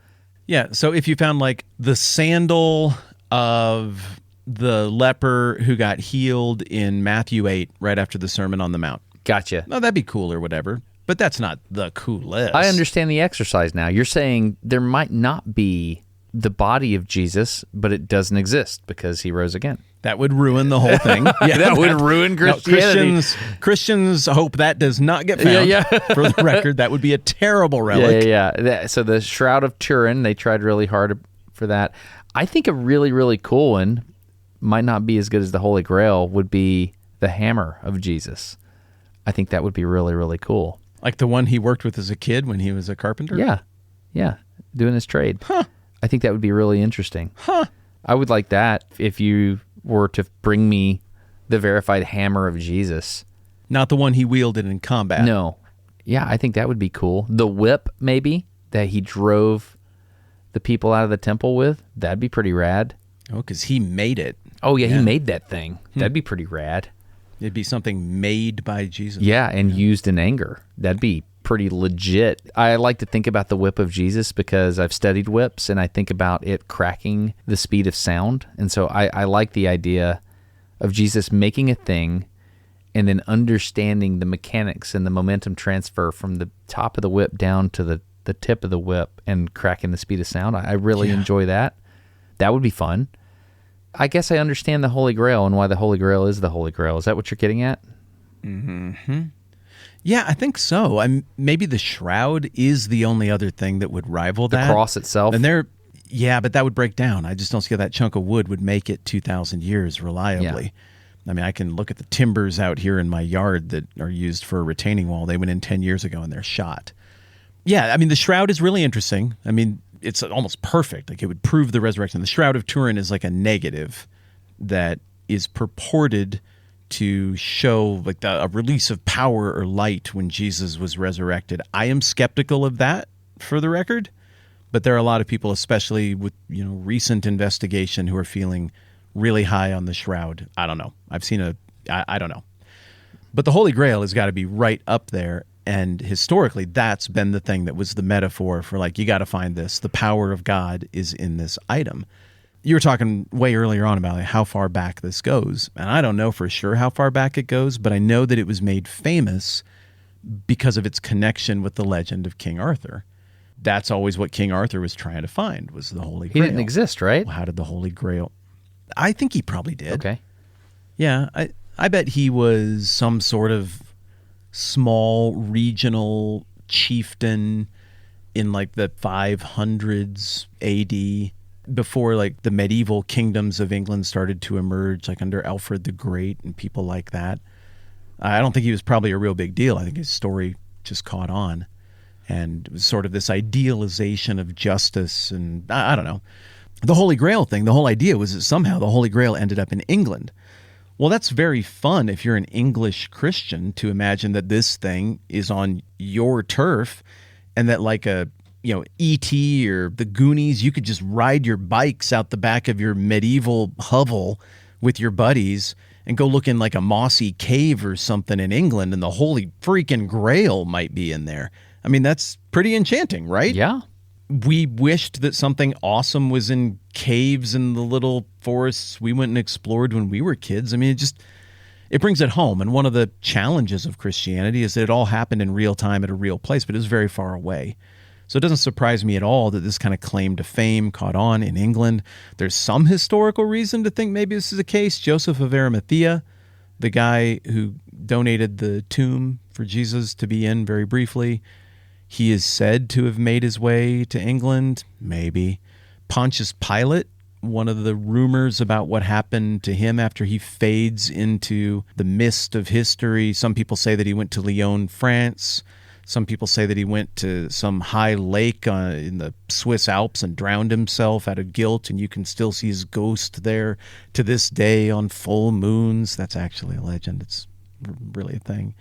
Yeah, so if you found like the sandal of the leper who got healed in Matthew 8 right after the Sermon on the Mount. Gotcha. No, that'd be cool or whatever, but that's not the coolest. I understand the exercise now. You're saying there might not be the body of Jesus, but it doesn't exist because he rose again. That would ruin the whole thing. Yeah, that would ruin Christianity. No, Christians hope that does not get found. Yeah. For the record, that would be a terrible relic. Yeah. So the Shroud of Turin, they tried really hard for that. I think a really, really cool one, might not be as good as the Holy Grail, would be the hammer of Jesus. I think that would be really, really cool. Like the one he worked with as a kid when he was a carpenter? Yeah, doing his trade. Huh. I think that would be really interesting. Huh. I would like that if you were to bring me the verified hammer of Jesus. Not the one he wielded in combat. No. Yeah, I think that would be cool. The whip, maybe, that he drove the people out of the temple with. That'd be pretty rad. Oh, because he made it. Oh, yeah, he made that thing. That'd be pretty rad. It'd be something made by Jesus. Yeah, and used in anger. That'd be pretty legit. I like to think about the whip of Jesus because I've studied whips, and I think about it cracking the speed of sound. And so I like the idea of Jesus making a thing and then understanding the mechanics and the momentum transfer from the top of the whip down to the tip of the whip and cracking the speed of sound. I really enjoy that. That would be fun. I guess I understand the Holy Grail and why the Holy Grail is the Holy Grail. Is that what you're getting at? Mm-hmm. Yeah, I think so. Maybe the shroud is the only other thing that would rival that. The cross itself? And but that would break down. I just don't see how that chunk of wood would make it 2,000 years reliably. Yeah. I mean, I can look at the timbers out here in my yard that are used for a retaining wall. They went in 10 years ago and they're shot. Yeah, I mean, the shroud is really interesting. I mean, it's almost perfect. Like, it would prove the resurrection. The Shroud of Turin is like a negative that is purported to show like a release of power or light when Jesus was resurrected. I am skeptical of that, for the record, but there are a lot of people, especially with recent investigation, who are feeling really high on the shroud. I don't know. I've seen I don't know. But the Holy Grail has got to be right up there. And historically, that's been the thing that was the metaphor for, like, you got to find this. The power of God is in this item. You were talking way earlier on about how far back this goes. And I don't know for sure how far back it goes, but I know that it was made famous because of its connection with the legend of King Arthur. That's always what King Arthur was trying to find, was the Holy Grail. He didn't exist, right? Well, how did the Holy Grail... I think he probably did. Okay. Yeah, I bet he was some sort of small regional chieftain in like the 500s AD, before like the medieval kingdoms of England started to emerge, like under Alfred the Great and people like that. I don't think he was probably a real big deal. I think his story just caught on, and it was sort of this idealization of justice, and I don't know. The Holy Grail thing, the whole idea was that somehow the Holy Grail ended up in England. Well, that's very fun if you're an English Christian to imagine that this thing is on your turf, and that like a E.T. or the Goonies, you could just ride your bikes out the back of your medieval hovel with your buddies and go look in like a mossy cave or something in England, and the Holy freaking Grail might be in there. I mean, that's pretty enchanting, right? Yeah. We wished that something awesome was in caves and the little forests we went and explored when we were kids. I mean, it brings it home. And one of the challenges of Christianity is that it all happened in real time at a real place, but it was very far away. So it doesn't surprise me at all that this kind of claim to fame caught on in England. There's some historical reason to think maybe this is the case. Joseph of Arimathea, the guy who donated the tomb for Jesus to be in very briefly, he is said to have made his way to England, maybe. Pontius Pilate, one of the rumors about what happened to him after he fades into the mist of history. Some people say that he went to Lyon, France. Some people say that he went to some high lake in the Swiss Alps and drowned himself out of guilt, and you can still see his ghost there to this day on full moons. That's actually a legend. It's really a thing.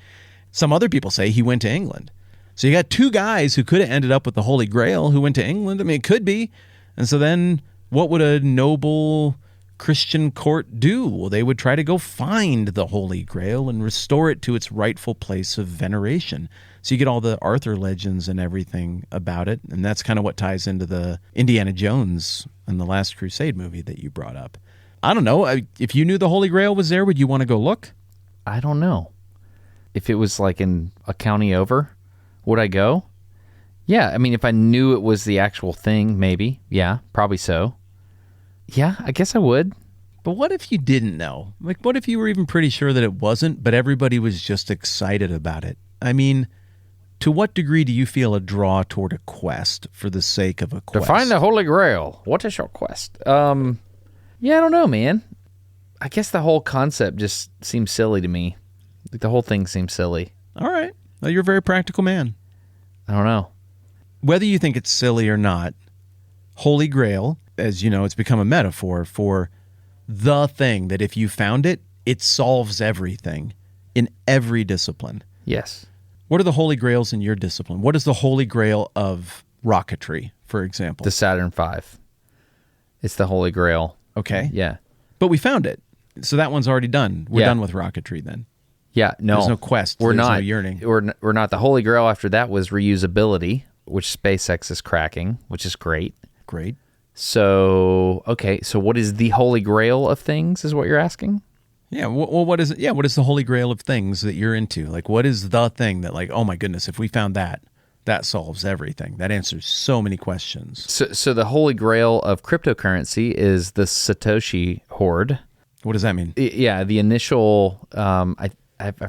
Some other people say he went to England. So you got two guys who could have ended up with the Holy Grail who went to England. I mean, it could be. And so then what would a noble Christian court do? Well, they would try to go find the Holy Grail and restore it to its rightful place of veneration. So you get all the Arthur legends and everything about it. And that's kind of what ties into the Indiana Jones and the Last Crusade movie that you brought up. I don't know. If you knew the Holy Grail was there, would you want to go look? I don't know. If it was like in a county over, would I go? Yeah, I mean, if I knew it was the actual thing, maybe. Yeah, probably so. Yeah, I guess I would. But what if you didn't know? Like, what if you were even pretty sure that it wasn't, but everybody was just excited about it? I mean, to what degree do you feel a draw toward a quest for the sake of a quest? To find the Holy Grail. What is your quest? Yeah, I don't know, man. I guess the whole concept just seems silly to me. Like, the whole thing seems silly. All right. Well, you're a very practical man. I don't know. Whether you think it's silly or not, Holy Grail, as you know, it's become a metaphor for the thing that if you found it, it solves everything in every discipline. Yes. What are the Holy Grails in your discipline? What is the Holy Grail of rocketry, for example? The Saturn V. It's the Holy Grail. Okay. Yeah. But we found it. So that one's already done. We're done with rocketry then. Yeah, no. There's no quest. We're There's not. no yearning. We're not. The Holy Grail after that was reusability, which SpaceX is cracking, which is great. Great. So, okay. So what is the Holy Grail of things is what you're asking? Yeah. Well, what is it? Yeah. What is the Holy Grail of things that you're into? Like, what is the thing that, like, oh my goodness, if we found that, that solves everything. That answers so many questions. So the Holy Grail of cryptocurrency is the Satoshi hoard. What does that mean? Yeah, the initial, I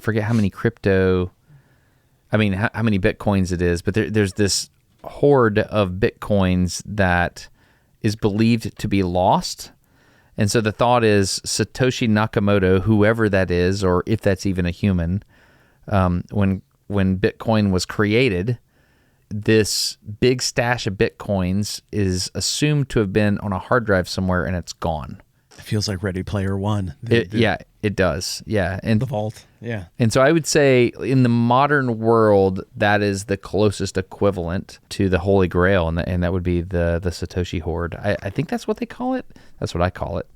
forget how many how many Bitcoins it is, but there's this hoard of Bitcoins that is believed to be lost. And so the thought is Satoshi Nakamoto, whoever that is, or if that's even a human, when Bitcoin was created, this big stash of Bitcoins is assumed to have been on a hard drive somewhere, and it's gone. It feels like Ready Player One. Yeah, it does. Yeah. And the vault. Yeah. And so I would say in the modern world, that is the closest equivalent to the Holy Grail, and that would be the Satoshi hoard. I think that's what they call it. That's what I call it.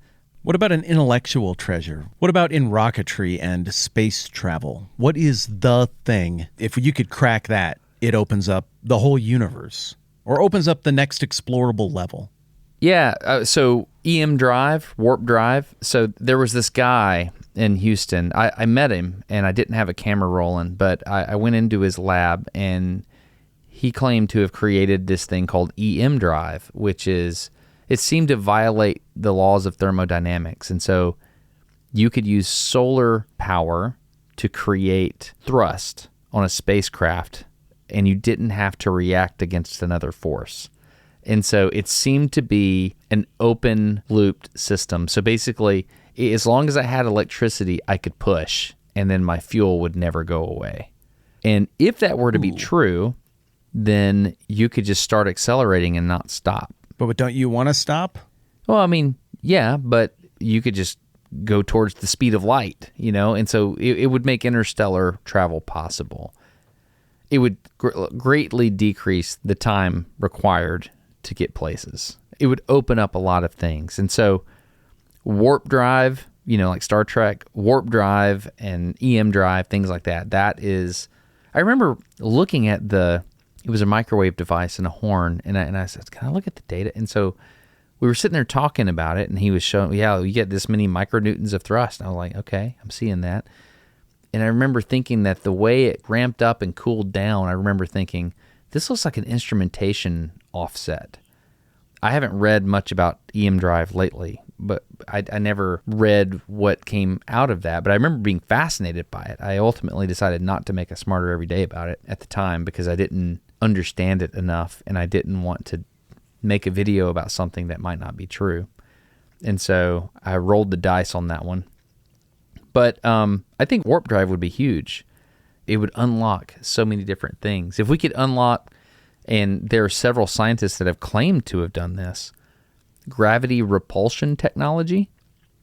What about an intellectual treasure? What about in rocketry and space travel? What is the thing? If you could crack that, it opens up the whole universe or opens up the next explorable level. Yeah, so EM drive, warp drive. So there was this guy in Houston. I met him, and I didn't have a camera rolling, but I went into his lab, and he claimed to have created this thing called EM drive, which is, it seemed to violate the laws of thermodynamics. And so you could use solar power to create thrust on a spacecraft, and you didn't have to react against another force. And so it seemed to be an open-looped system. So basically, as long as I had electricity, I could push, and then my fuel would never go away. And if that were to be true, then you could just start accelerating and not stop. But don't you want to stop? Well, I mean, yeah, but you could just go towards the speed of light, And so it would make interstellar travel possible. It would greatly decrease the time required to get places. It would open up a lot of things. And so warp drive, like Star Trek, warp drive and EM drive, things like that. That is, I remember looking at it was a microwave device and a horn, and I said, can I look at the data? And so we were sitting there talking about it, and he was showing, you get this many micronewtons of thrust. And I was like, okay, I'm seeing that. And I remember thinking that the way it ramped up and cooled down, I remember thinking, this looks like an instrumentation offset. I haven't read much about EM drive lately, but I never read what came out of that. But I remember being fascinated by it. I ultimately decided not to make a Smarter Every Day about it at the time because I didn't understand it enough, and I didn't want to make a video about something that might not be true. And so I rolled the dice on that one. But I think warp drive would be huge. It would unlock so many different things. If we could unlock, and there are several scientists that have claimed to have done this, gravity repulsion technology.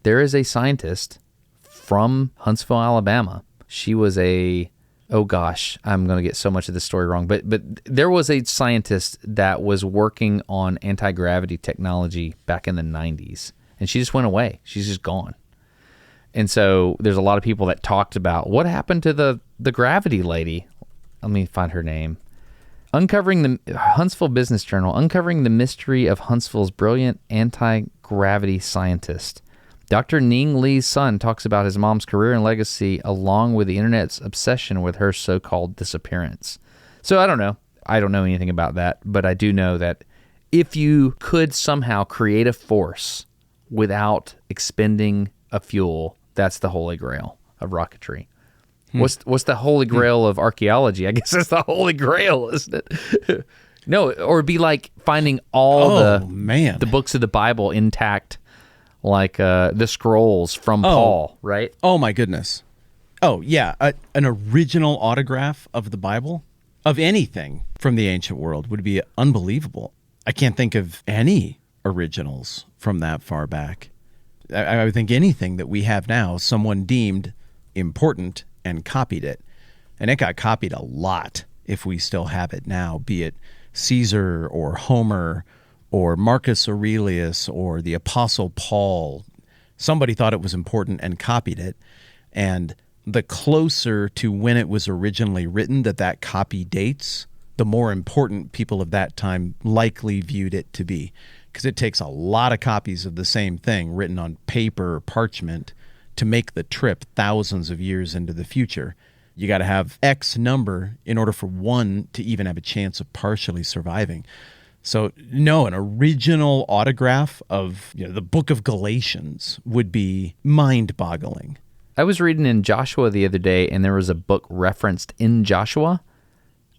There is a scientist from Huntsville, Alabama. She was I'm going to get so much of this story wrong, but there was a scientist that was working on anti-gravity technology back in the 90s, and she just went away. She's just gone. And so there's a lot of people that talked about what happened to the gravity lady. Let me find her name. Uncovering the Huntsville Business Journal, uncovering the mystery of Huntsville's brilliant anti-gravity scientist. Dr. Ning Lee's son talks about his mom's career and legacy along with the internet's obsession with her so-called disappearance. So I don't know. I don't know anything about that, but I do know that if you could somehow create a force without expending a fuel, that's the Holy Grail of rocketry. What's the Holy Grail of archaeology? I guess that's the Holy Grail, isn't it? No, or it'd be like finding all the books of the Bible intact, like the scrolls from Paul, right? Oh, my goodness. Oh, yeah. An original autograph of the Bible, of anything from the ancient world, would be unbelievable. I can't think of any originals from that far back. I would think anything that we have now, someone deemed important and copied it. And it got copied a lot if we still have it now, be it Caesar or Homer or Marcus Aurelius or the Apostle Paul. Somebody thought it was important and copied it. And the closer to when it was originally written that copy dates, the more important people of that time likely viewed it to be. Because it takes a lot of copies of the same thing written on paper or parchment to make the trip thousands of years into the future. You got to have X number in order for one to even have a chance of partially surviving. So no, an original autograph of the book of Galatians would be mind-boggling. I was reading in Joshua the other day, and there was a book referenced in Joshua.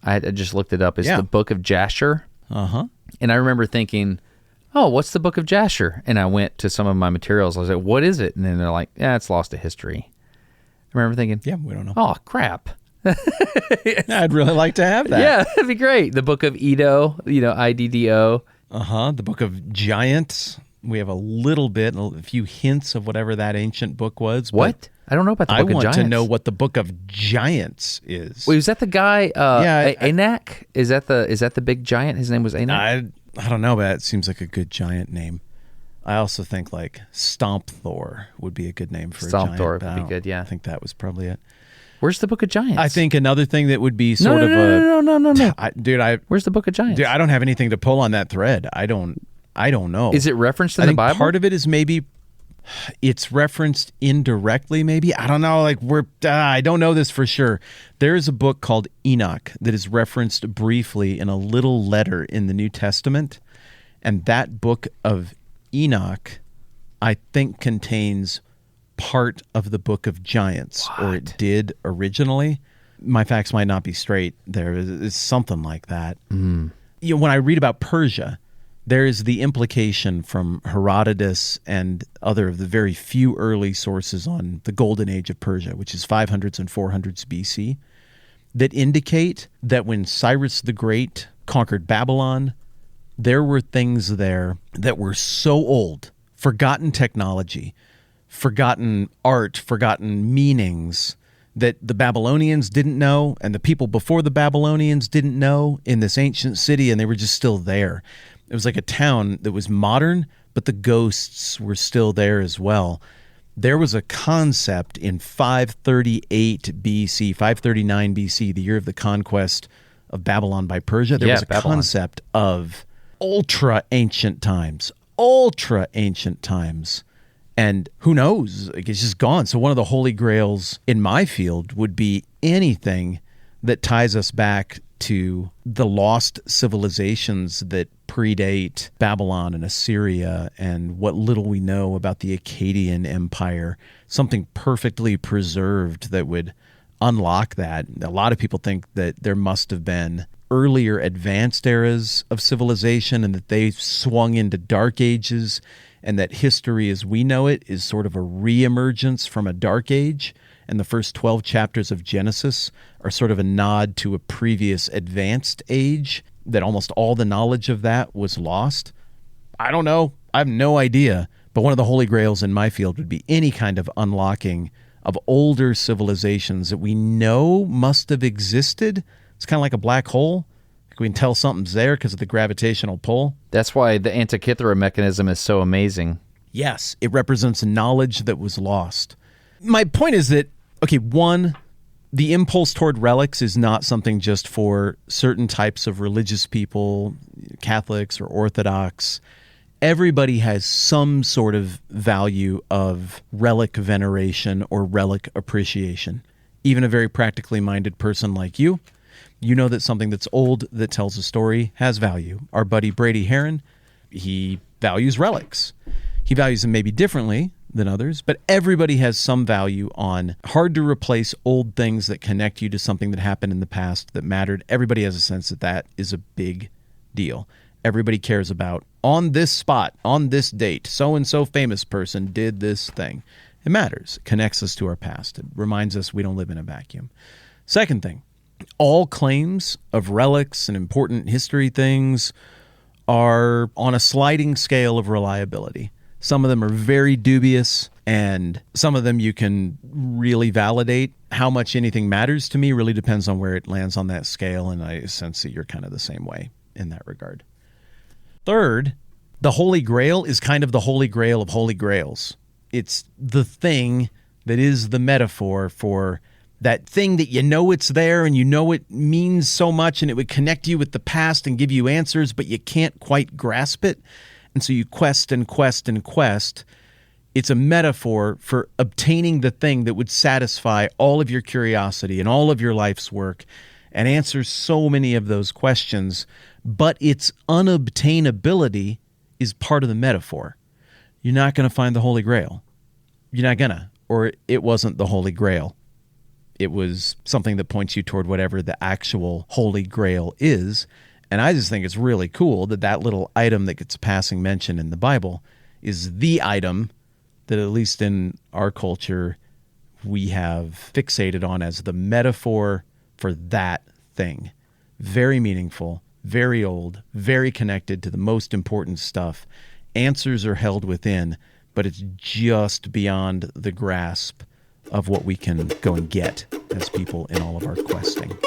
I just looked it up. It's the book of Jasher. Uh-huh. And I remember thinking, oh, what's the book of Jasher? And I went to some of my materials. I was like, what is it? And then they're like, yeah, it's lost to history. I remember thinking, yeah, we don't know. Oh, crap. I'd really like to have that. Yeah, that'd be great. The book of Iddo, Iddo. Uh-huh. The book of Giants. We have a little bit, a few hints of whatever that ancient book was. What? I don't know about the book of Giants. I want to know what the book of Giants is. Wait, was that the guy, Anak? Is that the big giant? His name was Anak? I don't know, but it seems like a good giant name. I also think like Stomp Thor would be a good name for a giant. Stomp Thor would be good, yeah. I think that was probably it. Where's the book of Giants? I think another thing that would be No. Dude, where's the book of Giants? Dude, I don't have anything to pull on that thread. I don't know. Is it referenced in I the think Bible? Part of it is maybe it's referenced indirectly, maybe. I don't know. Like I don't know this for sure. There is a book called Enoch that is referenced briefly in a little letter in the New Testament, and that book of Enoch, I think, contains part of the book of Giants, or it did originally. My facts might not be straight. There is something like that. When I read about Persia, there is the implication from Herodotus and other of the very few early sources on the golden age of Persia, which is 500s and 400s BC, that indicate that when Cyrus the Great conquered Babylon, there were things there that were so old, forgotten technology, forgotten art, forgotten meanings, that the Babylonians didn't know and the people before the Babylonians didn't know in this ancient city, and they were just still there. It was like a town that was modern, but the ghosts were still there as well. There was a concept in 538 BC, 539 BC, the year of the conquest of Babylon by Persia. There was a concept of ultra ancient times. And who knows? Like, it's just gone. So one of the holy grails in my field would be anything that ties us back to the lost civilizations that predate Babylon and Assyria and what little we know about the Akkadian Empire, something perfectly preserved that would unlock that. A lot of people think that there must have been earlier advanced eras of civilization and that they swung into dark ages, and that history as we know it is sort of a reemergence from a dark age. And the first 12 chapters of Genesis are sort of a nod to a previous advanced age, that almost all the knowledge of that was lost. I don't know. I have no idea. But one of the holy grails in my field would be any kind of unlocking of older civilizations that we know must have existed. It's kind of like a black hole. We can tell something's there because of the gravitational pull. That's why the Antikythera mechanism is so amazing. Yes, it represents knowledge that was lost. My point is that, okay, one, the impulse toward relics is not something just for certain types of religious people, Catholics or Orthodox. Everybody has some sort of value of relic veneration or relic appreciation. Even a very practically minded person like you know that something that's old that tells a story has value. Our buddy Brady Heron, he values relics. He values them maybe differently than others, but everybody has some value on hard to replace old things that connect you to something that happened in the past that mattered. Everybody has a sense that that is a big deal. Everybody cares about, on this spot, on this date, so-and-so famous person did this thing. It matters. It connects us to our past. It reminds us we don't live in a vacuum. Second thing, all claims of relics and important history things are on a sliding scale of reliability. Some of them are very dubious, and some of them you can really validate. How much anything matters to me really depends on where it lands on that scale, and I sense that you're kind of the same way in that regard. Third, the Holy Grail is kind of the Holy Grail of Holy Grails. It's the thing that is the metaphor for that thing that you know it's there and you know it means so much and it would connect you with the past and give you answers, but you can't quite grasp it. And so you quest and quest and quest. It's a metaphor for obtaining the thing that would satisfy all of your curiosity and all of your life's work and answer so many of those questions. But its unobtainability is part of the metaphor. You're not going to find the Holy Grail. You're not going to. Or it wasn't the Holy Grail. It was something that points you toward whatever the actual Holy Grail is. And I just think it's really cool that that little item that gets passing mention in the Bible is the item that, at least in our culture, we have fixated on as the metaphor for that thing. Very meaningful, very old, very connected to the most important stuff. Answers are held within, but it's just beyond the grasp of what we can go and get as people in all of our questing.